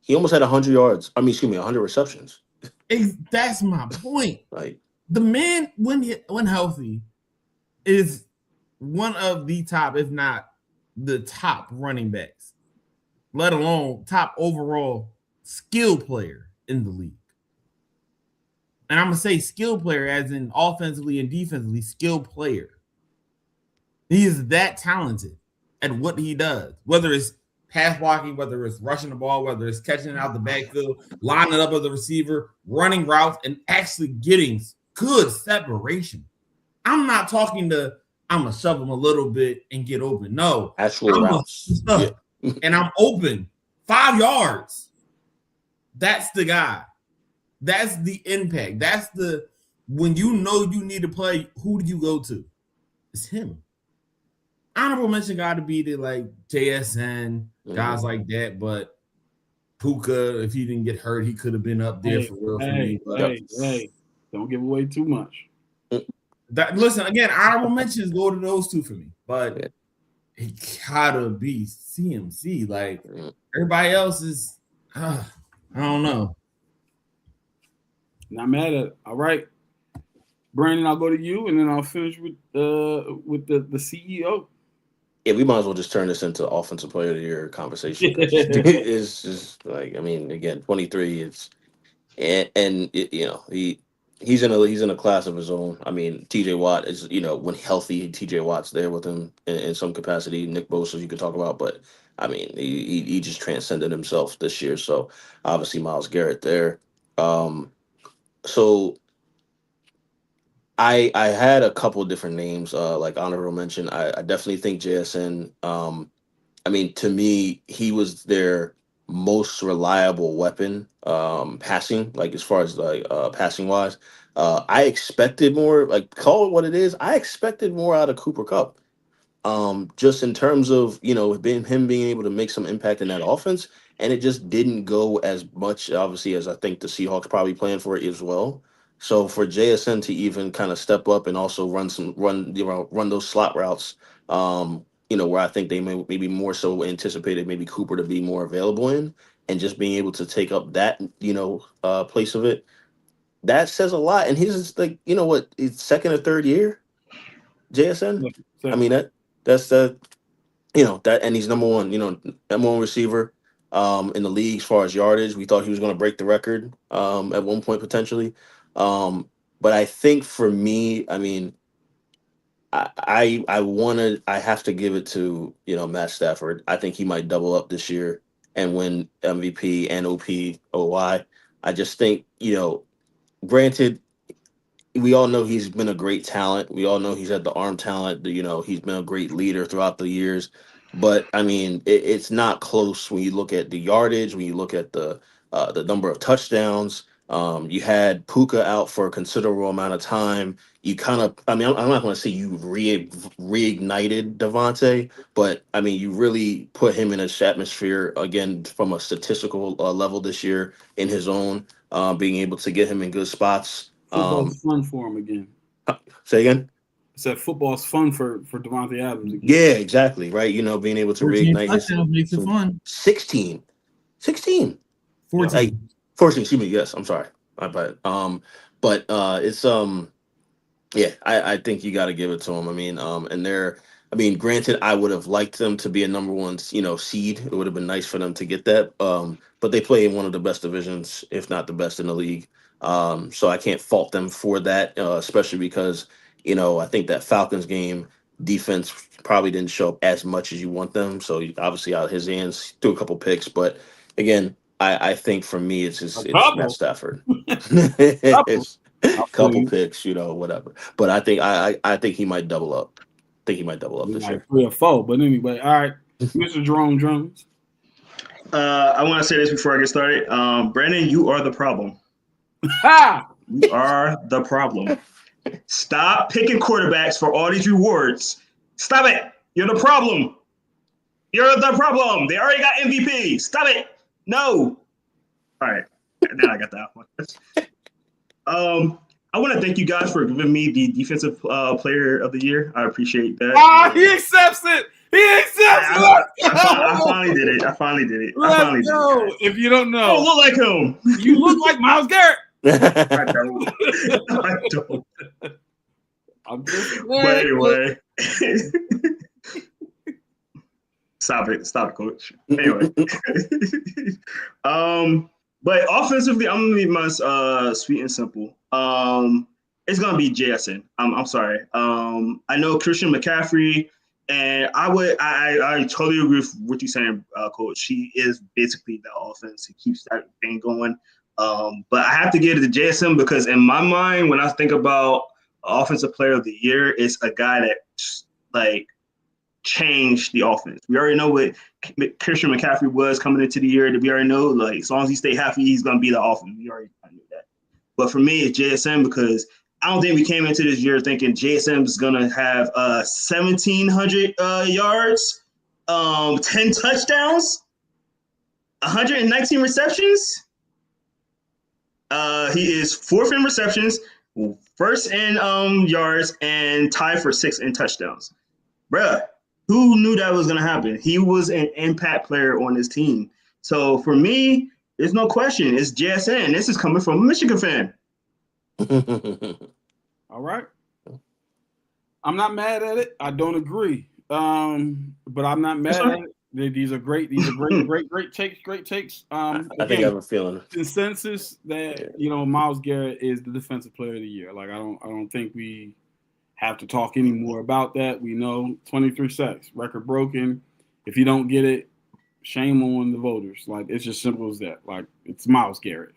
He almost had 100 yards. 100 receptions. That's my point. Right. The man, when healthy, is one of the top, if not the top running backs, let alone top overall skill player in the league. And I'm going to say skill player as in offensively and defensively skill player. He is that talented at what he does, whether it's pass blocking, whether it's rushing the ball, whether it's catching it out the backfield, lining up as a receiver, running routes, and actually getting good separation. I'm not talking I'm going to shove him a little bit and get open. No. Actual routes. And I'm open 5 yards. That's the guy. That's the impact. That's when you know you need to play, who do you go to? It's him. Honorable mention got to be the like JSN, guys like that, but Puka, if he didn't get hurt, he could have been up there for real for me. Hey, don't give away too much. Listen, again, honorable mentions go to those two for me, but it gotta be CMC. Like everybody else is, I don't know. Not mad at it. All right, Brandon, I'll go to you, and then I'll finish with the CEO. Yeah, we might as well just turn this into Offensive Player of the Year conversation. It's just like, again, 23. He's in a class of his own. TJ Watt is, when healthy, TJ Watt's there with him in some capacity. Nick Bosa you could talk about, but he just transcended himself this year. So obviously Myles Garrett there. So I had a couple of different names, like honorable mention. I definitely think JSN. To me, he was their most reliable weapon, passing, like as far as passing wise. I expected more, like call it what it is. I expected more out of Cooper Kupp. Just in terms of, him being able to make some impact in that offense. And it just didn't go as much, obviously, as I think the Seahawks probably planned for it as well. So for JSN to even kind of step up and also run those slot routes, where I think they maybe more so anticipated maybe Cooper to be more available in, and just being able to take up that, place of it, that says a lot. And he's like, his second or third year, JSN. That's the, that, and he's number one receiver in the league as far as yardage. We thought he was going to break the record at one point potentially. But I think for me, I have to give it to, Matt Stafford. I think he might double up this year and win MVP and OPOY. I just think, granted, we all know he's been a great talent. We all know he's had the arm talent. You know, he's been a great leader throughout the years. But I mean, it's not close when you look at the yardage, when you look at the number of touchdowns. You had Puka out for a considerable amount of time. You kind of, I mean, I'm not going to say you reignited Devontae, but I mean, you really put him in a atmosphere again from a statistical level this year in his own, being able to get him in good spots. Football's fun for him again. Say again? I said football's fun for Devontae Adams again. Yeah, exactly. Right. You know, being able to reignite his makes it fun. 16. 14. 14, excuse me. Yes, I'm sorry. But it's yeah, I think you got to give it to him. I mean, granted, I would have liked them to be a number one, seed. It would have been nice for them to get that. But they play in one of the best divisions, if not the best in the league. So I can't fault them for that, especially because, I think that Falcons game defense probably didn't show up as much as you want them. So obviously out of his hands, threw a couple picks. But again, I think for me, it's Matt Stafford. It's a couple picks, whatever. But I think he might double up. I think he might double up this year. 3 or 4. But anyway, all right, Mr. Jerome Jones. I want to say this before I get started. Brandon, you are the problem. Ha! You are the problem. Stop picking quarterbacks for all these rewards. Stop it. You're the problem. You're the problem. They already got MVP. Stop it. No. All right. Now I got that one. I want to thank you guys for giving me the defensive player of the year. I appreciate that. He accepts it. He accepts it. I finally did it. Let's go. If you don't know, I look like him. You look like Myles Garrett. I don't. But anyway. Stop it, coach. Anyway. But offensively, I'm gonna be my sweet and simple. It's gonna be JSN. I'm sorry. I know Christian McCaffrey, and I totally agree with what you're saying, coach. He is basically the offense. He keeps that thing going. But I have to give it to JSN because in my mind, when I think about offensive player of the year, it's a guy that changed the offense. We already know what Christian McCaffrey was coming into the year. We already know, as long as he stay healthy, he's going to be the offense. We already knew that. But for me, it's JSN because I don't think we came into this year thinking JSN is going to have 1,700 yards, 10 touchdowns, 119 receptions. He is 4th in receptions, 1st in yards, and tied for 6th in touchdowns. Bruh, who knew that was going to happen? He was an impact player on this team. So for me, there's no question. It's JSN. This is coming from a Michigan fan. All right. I'm not mad at it. I don't agree. But I'm not mad at it. These are great takes. I think I have a feeling. Consensus that Myles Garrett is the defensive player of the year. I don't think we have to talk anymore about that. We know 23 sacks, record broken. If you don't get it, shame on the voters. It's just simple as that. It's Myles Garrett.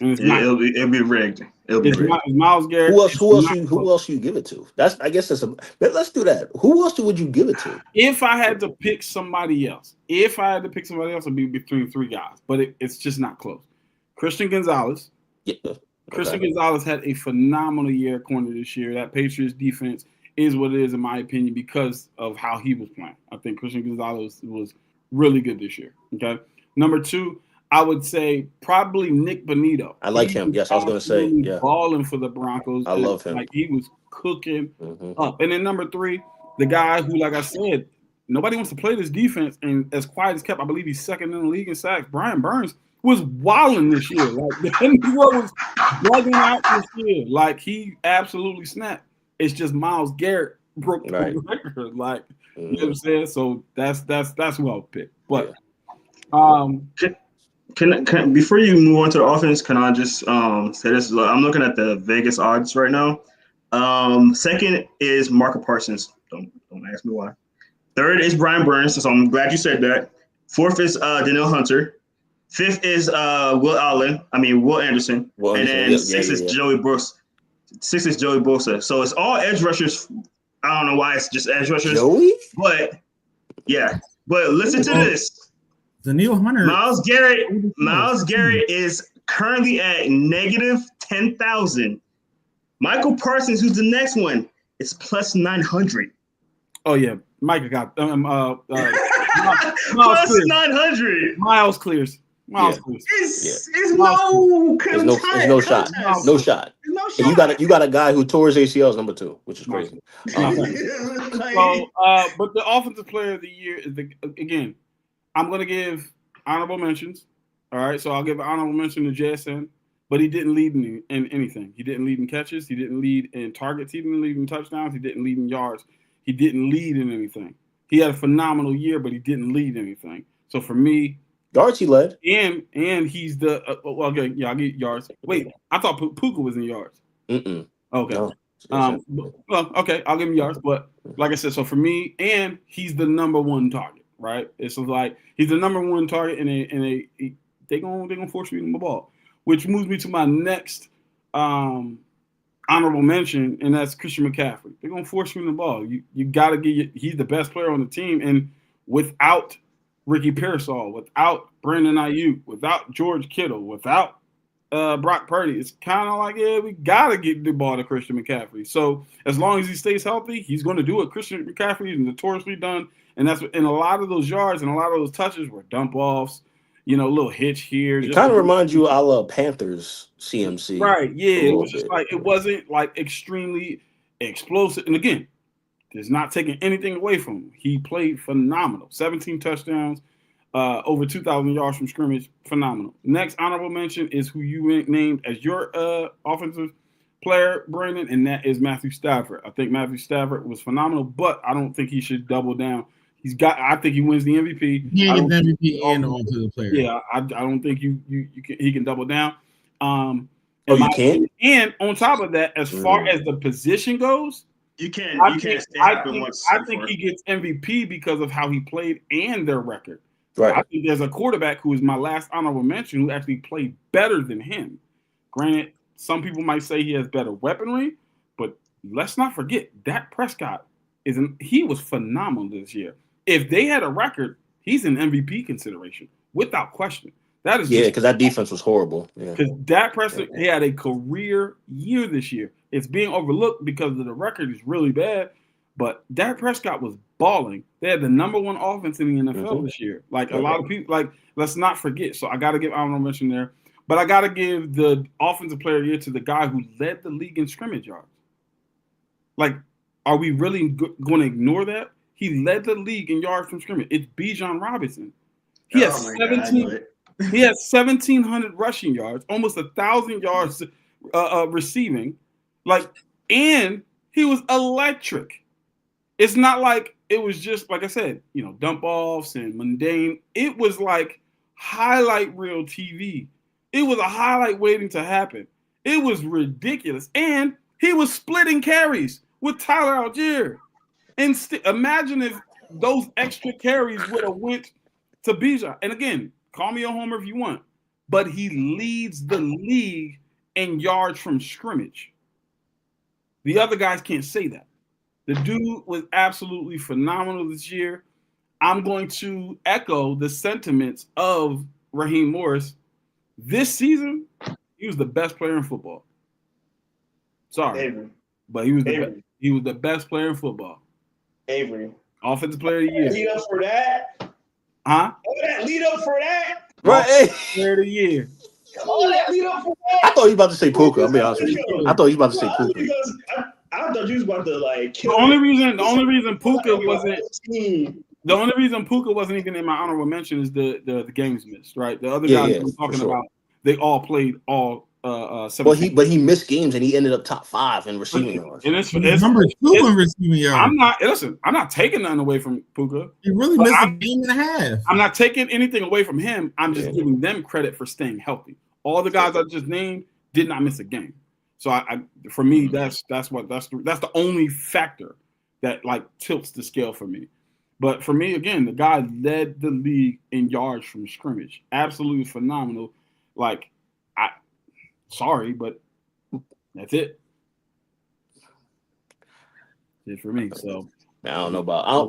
It'll be rigged. It's Myles Garrett. Who else you give it to? Let's do that. Who else would you give it to? If I had to pick somebody else, it'd be between 3 guys. But it's just not close. Christian Gonzalez. Yeah. Christian Gonzalez had a phenomenal year corner this year. That Patriots defense is what it is, in my opinion, because of how he was playing. I think Christian Gonzalez was really good this year. Okay. Number 2, I would say probably Nick Bonito. I like him. Yes, I was going to say. Yeah. Balling for the Broncos. I love him. He was cooking up. And then number 3, the guy who, like I said, nobody wants to play this defense, and as quiet as kept, I believe he's 2nd in the league in sacks. Brian Burns was wilding this year. He was bugging out this year. He absolutely snapped. It's just Myles Garrett broke the record. You know what I'm saying? So that's who I'll pick. But can before you move on to the offense, can I just say this? I'm looking at the Vegas odds right now. 2nd is Micah Parsons. Don't ask me why. 3rd is Brian Burns. So I'm glad you said that. 4th is Danielle Hunter. Fifth is Will Anderson. Will and Anderson, then yeah, six yeah, is yeah. Joey Bosa. Six is Joey Bosa. So it's all edge rushers. I don't know why it's just edge rushers. Joey? But yeah. But listen to this. Danielle Hunter. Miles Garrett is currently at negative 10,000. Michael Parsons, who's the next one, is plus 900. Oh yeah, Micah got Miles Plus clears. 900. Miles clears. Yeah. It's There's no shot. contest. No shot. There's no And shot. you got a guy who tore his ACLs number 2, which is crazy. So, but the offensive player of the year is again. I'm going to give honorable mentions. All right, so I'll give an honorable mention to JSN, but he didn't lead in anything. He didn't lead in catches. He didn't lead in targets. He didn't lead in touchdowns. He didn't lead in yards. He didn't lead in anything. He had a phenomenal year, but he didn't lead anything. So for me, Yards he led. and he's the I'll get yards. Wait, I thought Puka was in yards. Mm-mm. Okay. No. Well, okay, I'll give him yards, but like I said, so for me, and he's the number one target, right? It's like he's the number one target, and they gonna force me to the ball, which moves me to my next honorable mention, and that's Christian McCaffrey. They're gonna force me the ball. You gotta he's the best player on the team, and without Ricky Pearsall, without Brandon Ayuk, without George Kittle, without Brock Purdy, it's kind of like, yeah, we gotta get the ball to Christian McCaffrey. So as long as he stays healthy, he's going to do it. Christian McCaffrey is notoriously done, and that's and a lot of those yards and a lot of those touches were dump offs. A little hitch here. It kind of reminds you a la Panthers CMC. Right, yeah. It was just bit. like it wasn't like extremely explosive. And again, there's not taking anything away from him. He played phenomenal. 17 touchdowns, over 2,000 yards from scrimmage. Phenomenal. Next honorable mention is who you named as your offensive player, Brandon, and that is Matthew Stafford. I think Matthew Stafford was phenomenal, but I don't think he should double down. I think he wins the MVP. He gets MVP and offensive player. Yeah, I don't think he can double down. You can? And on top of that, as far as the position goes, You can't. I Stay think once. he gets MVP because of how he played and their record. Right. I think there's a quarterback who is my last honorable mention who actually played better than him. Granted, some people might say he has better weaponry, but let's not forget Dak Prescott he was phenomenal this year. If they had a record, he's in MVP consideration without question. That is because that defense was horrible. Yeah. Because Dak Prescott he had a career year this year. It's being overlooked because of the record is really bad, but Dak Prescott was balling. They had the number one offense in the NFL this year. Like a lot of people, let's not forget. So I got to give honorable mention there, but I got to give the offensive player of the year to the guy who led the league in scrimmage yards. Like, are we really going to ignore that? He led the league in yards from scrimmage. It's Bijan Robinson. He has 17. He had 1,700 rushing yards, almost 1,000 yards receiving. And he was electric. It's not like it was just, like I said, dump offs and mundane. It was like highlight reel TV. It was a highlight waiting to happen. It was ridiculous. And he was splitting carries with Tyler Algier. And imagine if those extra carries would have went to Bijan. And again, call me a homer if you want, but he leads the league in yards from scrimmage. The other guys can't say that. The dude was absolutely phenomenal this year. I'm going to echo the sentiments of Raheem Morris. This season, he was the best player in football. Sorry, Avery. But he was the best player in football. Avery. Offensive player of the year. Lead up for that. Huh? Lead up for that. Right. Player of the year. All that lead up for that. I thought you were about to say Puka. I'll be honest with you. I thought you were about to say Puka. Because I thought you was about to kill The only reason Puka wasn't even in my honorable mention is the games missed, right? The other guys I'm talking about, they all played all 17. But he missed games and he ended up top 5 in receiving yards. And it's number 2 in receiving yards. I'm not taking nothing away from Puka. He really missed a game and a half. I'm not taking anything away from him. I'm just giving them credit for staying healthy. All the guys I just named did not miss a game. So for me, that's the only factor that tilts the scale for me. But for me, again, the guy led the league in yards from scrimmage. Absolutely phenomenal. Like, sorry, but that's it. It's for me. So I don't know about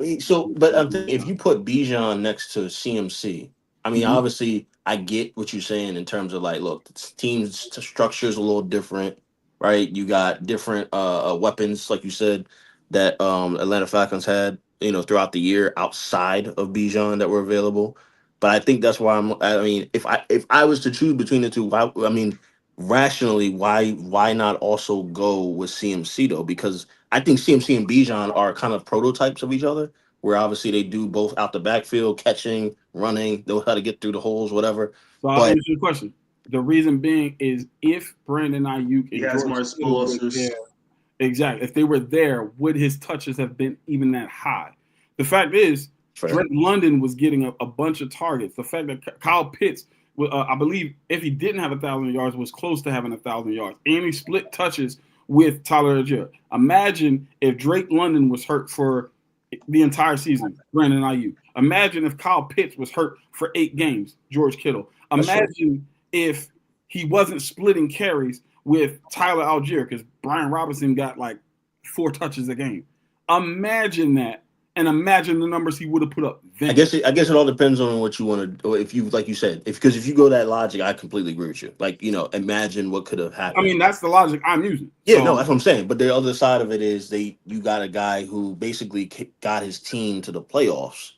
but I'm thinking if you put Bijan next to CMC, I mean, obviously I get what you're saying in terms of like, look, the team's structure is a little different, right? You got different weapons, like you said, that Atlanta Falcons had, throughout the year outside of Bijan that were available. But I think that's why I mean, if I was to choose between the two, rationally, why not also go with CMC though? Because I think CMC and Bijan are kind of prototypes of each other, where obviously they do both out the backfield, catching, running, know how to get through the holes, whatever. So I'll answer your question. The reason being is if Brandon Ayuk and has more explosives. Exactly. If they were there, would his touches have been even that high? The fact is, Drake London was getting a bunch of targets. The fact that Kyle Pitts, I believe, if he didn't have 1,000 yards, was close to having 1,000 yards. And he split touches with Tyler Algier. Imagine if Drake London was hurt for the entire season, Brandon Ayuk. Imagine if Kyle Pitts was hurt for 8 games, George Kittle. Imagine if he wasn't splitting carries with Tyler Algier because Brian Robinson got like 4 touches a game. Imagine that, and imagine the numbers he would have put up then. I guess it all depends on what you want to, or if you, like you said, because if you go that logic, I completely agree with you. Like, imagine what could have happened. I mean, that's the logic I'm using. Yeah, no, that's what I'm saying. But the other side of it is you got a guy who basically got his team to the playoffs.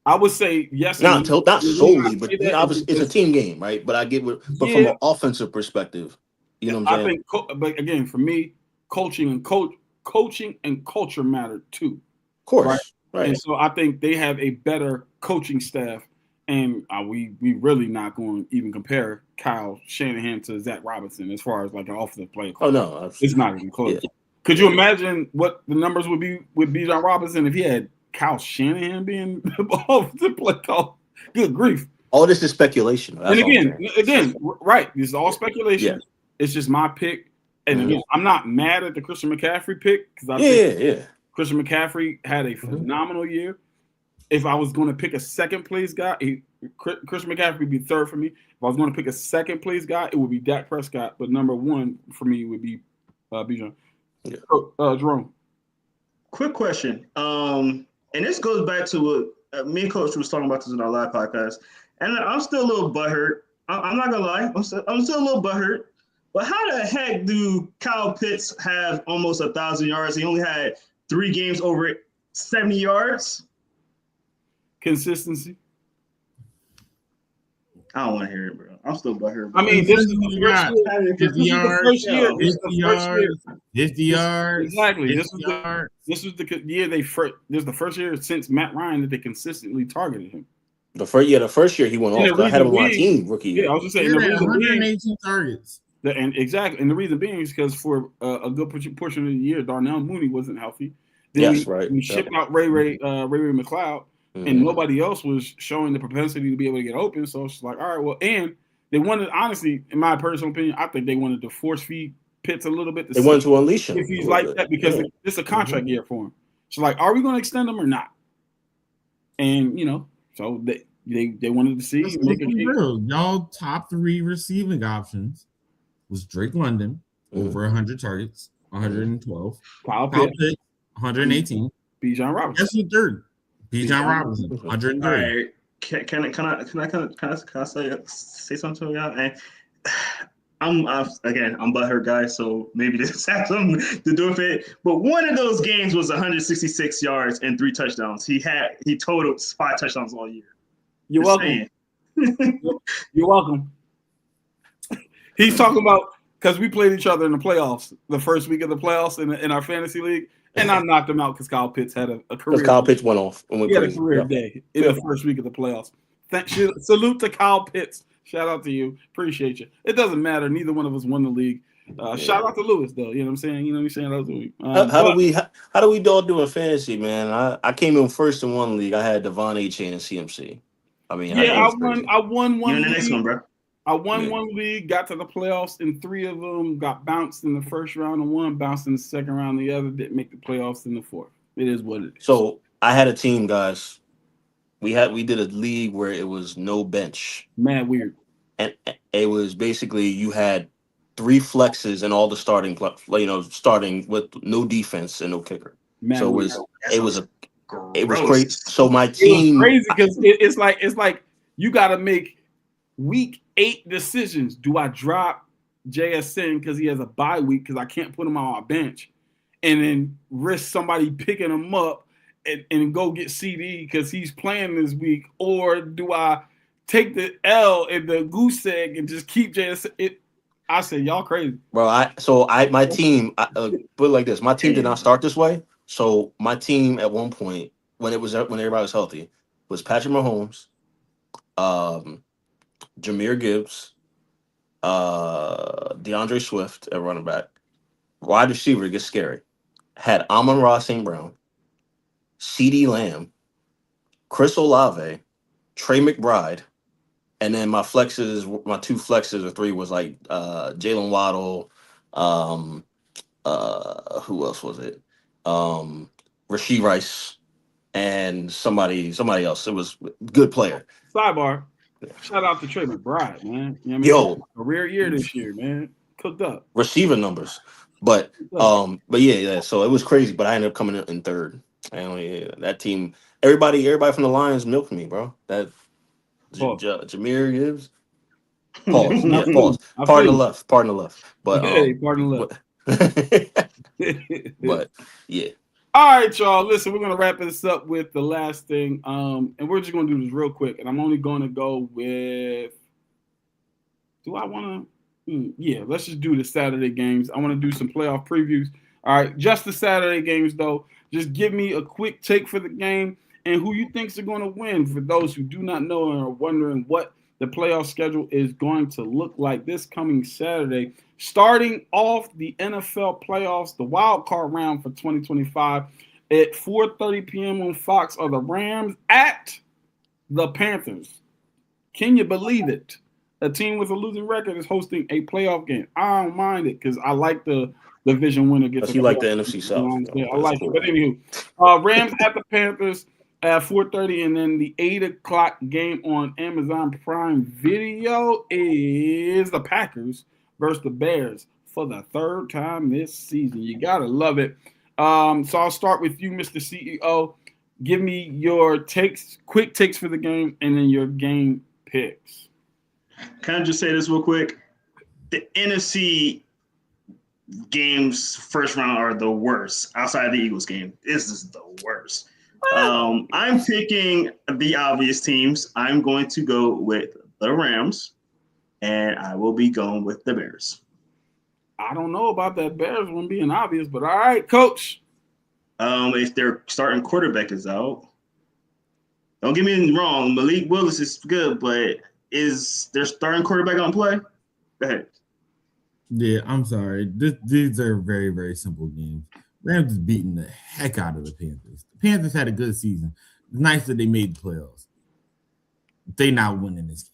I would say yes. Not solely, but obviously it's a team game, right? But I get from an offensive perspective, you know what I'm saying? But again, for me, coaching and culture matter too. Of course, right? And so I think they have a better coaching staff, and we really not going to even compare Kyle Shanahan to Zach Robinson as far as like an offensive play. Oh no, it's not even close. Yeah. Could you imagine what the numbers would be with Bijan Robinson if he had Kyle Shanahan being the offensive play call? Good grief! All this is speculation. And again, right? This is all speculation. Yeah. It's just my pick. And again, I'm not mad at the Christian McCaffrey pick because I think Christian McCaffrey had a phenomenal year. If I was going to pick a second place guy, Christian McCaffrey would be third for me. If I was going to pick a second place guy, it would be Dak Prescott. But number one for me would be Bijan. Yeah. Jerome. Quick question. And this goes back to what me and Coach was talking about this in our live podcast. And I'm still a little butthurt. I'm not going to lie. I'm still a little butthurt. But how the heck do Kyle Pitts have almost 1,000 yards? He only had 3 games over 70 yards. Consistency. I don't want to hear it, bro. I'm still butthurt. I mean, this is the first year. 50 yards. 50 yards. Exactly. This was the year this is the first year since Matt Ryan that they consistently targeted him. The first year he went off. I had him on my team rookie year. Yeah, I was just saying. 118 targets. And the reason being is because for a good portion of the year, Darnell Mooney wasn't healthy. Then we shipped out Ray McLeod, and nobody else was showing the propensity to be able to get open. So it's like, all right, well, and they wanted, honestly, in my personal opinion, I think they wanted to force feed Pitts a little bit. They wanted to unleash him if he's like that because it's a contract year for him. So like, are we going to extend him or not? And so they wanted to see. Y'all top 3 receiving options was Drake London, over 100 targets, 112. Kyle Pitts, 118. Bijan Robinson. That's the third. Bijan Robinson, 103. All right. Can I say something to y'all? And I'm butthurt guy, so maybe this has something to do with it. But one of those games was 166 yards and 3 touchdowns. He totaled 5 touchdowns all year. You're welcome. You're welcome. He's talking about because we played each other in the playoffs, the first week of the playoffs in our fantasy league, and I knocked him out because Kyle Pitts had a career. Because Kyle Pitts went off. He had a career day in the first week of the playoffs. Salute to Kyle Pitts. Shout out to you. Appreciate you. It doesn't matter. Neither one of us won the league. Shout out to Lewis, though. You know what I'm saying? You know what I'm saying? How do we all do in fantasy, man? I came in first in one league. I had Devon Achane and CMC. I mean, I won one. You're in the next one, bro. I won one league, got to the playoffs in 3 of them, got bounced in the first round of one, bounced in the second round of the other, didn't make the playoffs in the fourth. It is what it is. So I had a team, guys. We did a league where it was no bench, Man, weird. and it was basically you had 3 flexes and all the starting, starting with no defense and no kicker. Man, So weird. it was Gross. great. So my It was team, crazy because it's like you got to make week 8 decisions. Do I drop JSN because he has a bye week because I can't put him on my bench, and then risk somebody picking him up and go get CD because he's playing this week, or do I take the L and the goose egg and just keep JSN? I said, y'all crazy. bro. My team, put it like this: my team did not start this way. So my team at one point, when everybody was healthy, was Patrick Mahomes, Jahmyr Gibbs, DeAndre Swift at running back. Wide receiver gets scary. Had Amon-Ra St. Brown, CeeDee Lamb, Chris Olave, Trey McBride, and then my two flexes or 3 was like Jalen Waddle. Who else was it? Rashee Rice and somebody else. It was a good player. Sidebar. Shout out to Trey McBride, man. You know what I mean? Yo, career year this year, man. Cooked up. receiver numbers. But yeah. So it was crazy. But I ended up coming in third. And that team, everybody from the Lions milked me, bro. That Jahmyr Gibbs. Pause. Yeah, pause. Pardon the left. But pardon the left. but yeah. All right, y'all. Listen, we're gonna wrap this up with the last thing, and we're just gonna do this real quick. And I'm only gonna go with. Do I want to? Yeah, let's just do the Saturday games. I want to do some playoff previews. All right, just the Saturday games though. Just give me a quick take for the game and who you think's are going to win. For those who do not know and are wondering what the playoff schedule is going to look like this coming Saturday. Starting off the NFL playoffs, the wild card round for 2025 at 4:30 p.m. on Fox are the Rams at the Panthers. Can you believe it? A team with a losing record is hosting a playoff game. I don't mind it because I like the division winner gets. You like the NFC South? I like it. But anywho, Rams at the Panthers at 4:30, and then the 8:00 game on Amazon Prime Video is the Packers versus the Bears for the 3rd time this season. You gotta love it. So I'll start with you, Mr. CEO. Give me your quick takes for the game, and then your game picks. Can I just say this real quick? The NFC games first round are the worst outside of the Eagles game. This is the worst. I'm picking the obvious teams. I'm going to go with the Rams, and I will be going with the Bears. I don't know about that Bears one being obvious, but all right, Coach. If their starting quarterback is out, don't get me wrong, Malik Willis is good, but is their starting quarterback on play? Go ahead. Yeah, I'm sorry. These are very, very simple games. Rams is beating the heck out of the Panthers. The Panthers had a good season. It's nice that they made the playoffs. They not winning this game.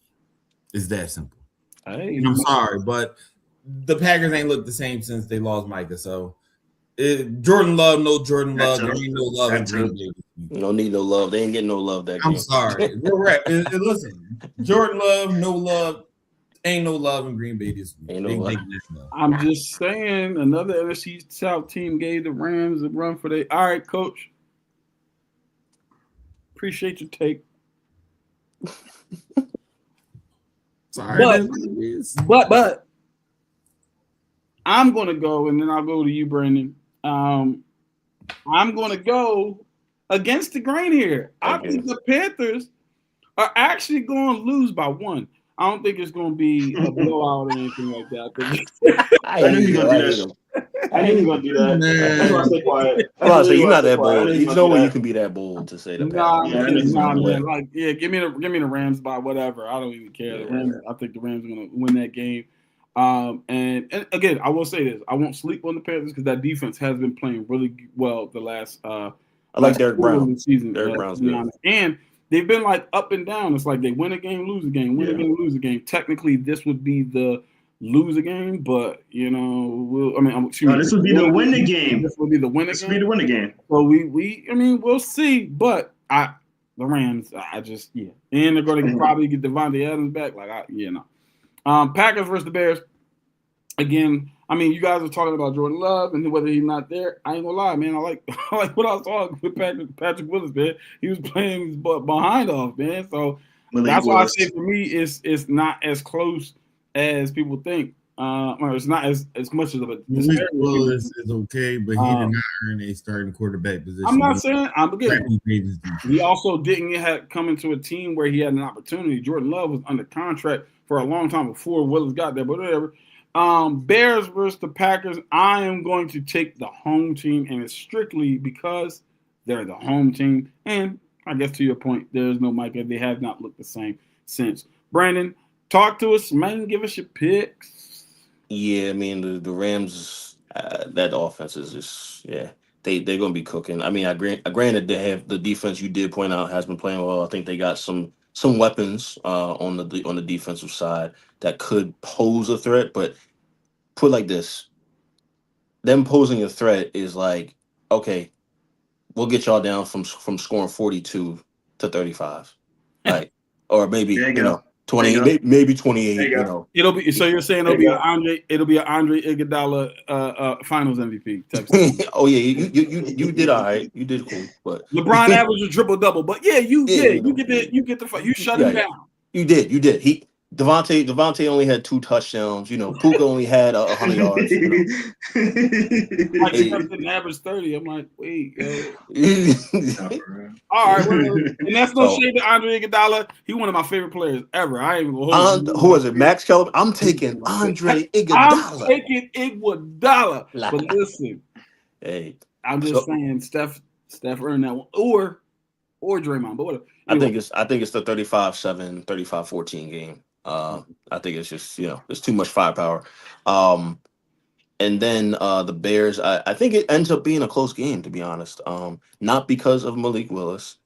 It's that simple. Hey, I'm sorry, but the Packers ain't looked the same since they lost Micah. So Jordan Love, no Jordan Love. There ain't no love in Green Bay. No need no love. They ain't getting no love that game. I'm sorry. We're right. Listen, Jordan Love, no love. Ain't no love in Green Bay this week. Ain't no love. I'm just saying, another NFC South team gave the Rams a run for their. All right, Coach. Appreciate your take. Sorry, but I'm gonna go, and then I'll go to you, Brandon. I'm gonna go against the grain here. I think the Panthers are actually going to lose by 1. I don't think it's going to be a blowout or anything like that. I knew you were going to do that. I knew you were going to do that. That's why I stay quiet. So you're not that bold. You know when you can be that bold to say the Panthers. Nah, man. Like, yeah, give me the Rams by whatever. I don't even care. The Rams, I think the Rams are going to win that game. And again, I will say this: I won't sleep on the Panthers because that defense has been playing really well the last. I like Derek Brown. Season, Derek Brown's good. And they've been like up and down. It's like they win a game, lose a game, win a game, lose a game. Technically, this would be the lose a game, but you know, This would be the winning game. This will be the winning This would be the winning game. So we'll see. But the Rams, and they're going to probably get Devontae Adams back. Packers versus the Bears. Again, you guys are talking about Jordan Love and whether he's not there. I ain't gonna lie, man. I like what I saw with Patrick Willis, man. He was playing his butt behind off, man. So that's why I say for me, it's not as close as people think. It's not as much as a. Malik Willis is okay, but he did not earn a starting quarterback position. I'm not saying he also didn't come into a team where he had an opportunity. Jordan Love was under contract for a long time before Willis got there, but whatever. Bears versus the Packers. I am going to take the home team, and it's strictly because they're the home team. And I guess to your point, there's no Micah. They have not looked the same since. Brandon, talk to us, man. Give us your picks. Yeah, the Rams, that offense is just, they're going to be cooking. Granted, they have the defense you did point out has been playing well. I think they got some weapons on the defensive side that could pose a threat, but put like this, them posing a threat is like, okay, we'll get y'all down from scoring 42 to 35, like, or maybe 20, maybe 28. It'll be so you're saying it'll be an Andre Iguodala finals MVP type stuff. Oh yeah, you did all right, you did cool, but LeBron averaged a triple double, but you get you shut him down. You did. Devontae only had 2 touchdowns. Puka only had 100 yards. He didn't average 30. I'm like, wait. All right, and that's no shade to Andre Iguodala. He's one of my favorite players ever. I ain't even hold who is it? Max Kellerman. I'm taking Andre Iguodala. I'm taking Iguodala. But listen, hey, I'm just saying, Steph earned that one, or Draymond. But whatever. Anyway. I think it's the 35-7, 35-14 game. I think it's just, there's too much firepower. And then the Bears, I think it ends up being a close game, to be honest. Not because of Malik Willis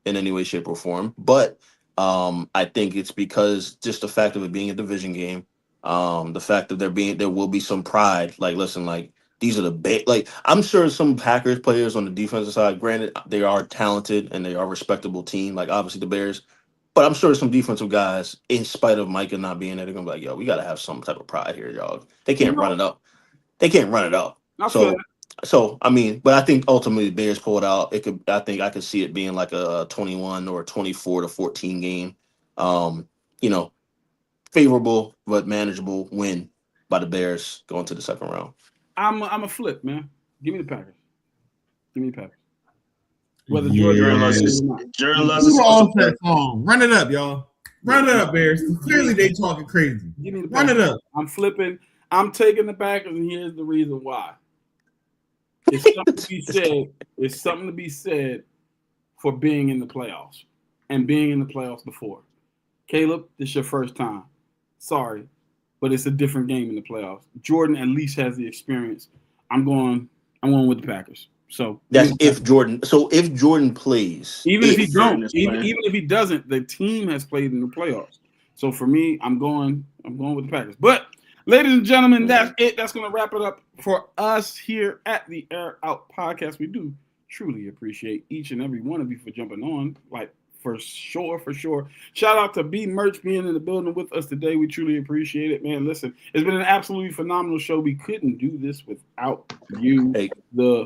in any way, shape, or form, but I think it's because just the fact of it being a division game, the fact that there will be some pride. Like, listen, like, these are the I'm sure some Packers players on the defensive side, granted, they are talented and they are a respectable team, like obviously the Bears. But I'm sure some defensive guys, in spite of Micah not being there, they're gonna be like, "Yo, we gotta have some type of pride here, y'all. They can't run it up. They can't run it up." But I think ultimately the Bears pulled out. I think I could see it being like a 21 or 24-14 game. Favorable but manageable win by the Bears going to the second round. I'm a flip, man. Give me the Packers. Whether Jordan Love is that song. Run it up, y'all. Run it up, Bears. Clearly they talking crazy. Give me the Run it up. I'm flipping. I'm taking the Packers, and here's the reason why. It's something to be said for being in the playoffs and being in the playoffs before. Caleb, this is your first time. Sorry, but it's a different game in the playoffs. Jordan at least has the experience. I'm going with the Packers. So that's if Jordan. So if Jordan plays, even if he doesn't, the team has played in the playoffs. So for me, I'm going with the Packers. But ladies and gentlemen, that's it. That's going to wrap it up for us here at the Air Out Podcast. We do truly appreciate each and every one of you for jumping on. Like, for sure. Shout out to B Merch being in the building with us today. We truly appreciate it, man. Listen, it's been an absolutely phenomenal show. We couldn't do this without you. Hey,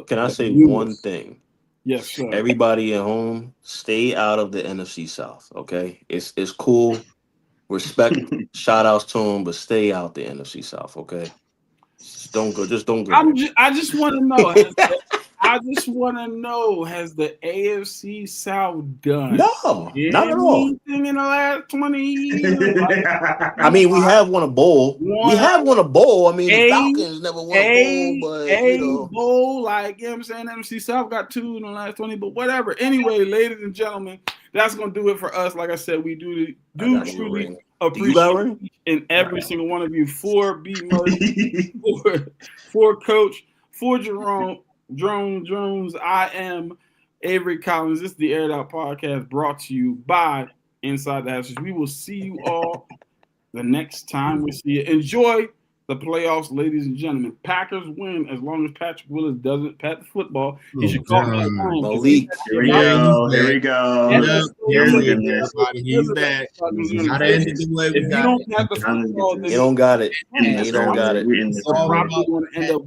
can I say one thing? Yes, sir. Everybody at home, stay out of the NFC South, okay? It's cool. Respect, shout outs to them, but stay out the NFC South, okay? Just don't go. I just want to know. Has the AFC South done? No, not at all. Anything in the last 20 years? We have won a bowl. The Falcons never won a bowl, but bowl, like, you know what I'm saying? NFC South got 2 in the last 20, but whatever. Anyway, ladies and gentlemen, that's gonna do it for us. Like I said, we do truly appreciate each and every single one of you. For B Murray, for Coach, for Jerome. Drones, I am Avery Collins. This is the Aired Out Podcast brought to you by Inside the Hashes. We will see you all the next time we see you. Enjoy the playoffs, ladies and gentlemen. Packers win as long as Patrick Willis doesn't pat the football. He Oh, should call God. Matt Ryan. Malik. Here we go. Here we go. Yeah. Here's Yeah. the goodness. He's back. Gotta end it the way we If you got don't it. have the football, You don't got it. In You this, don't got it. we in this. It's all probably about going to end up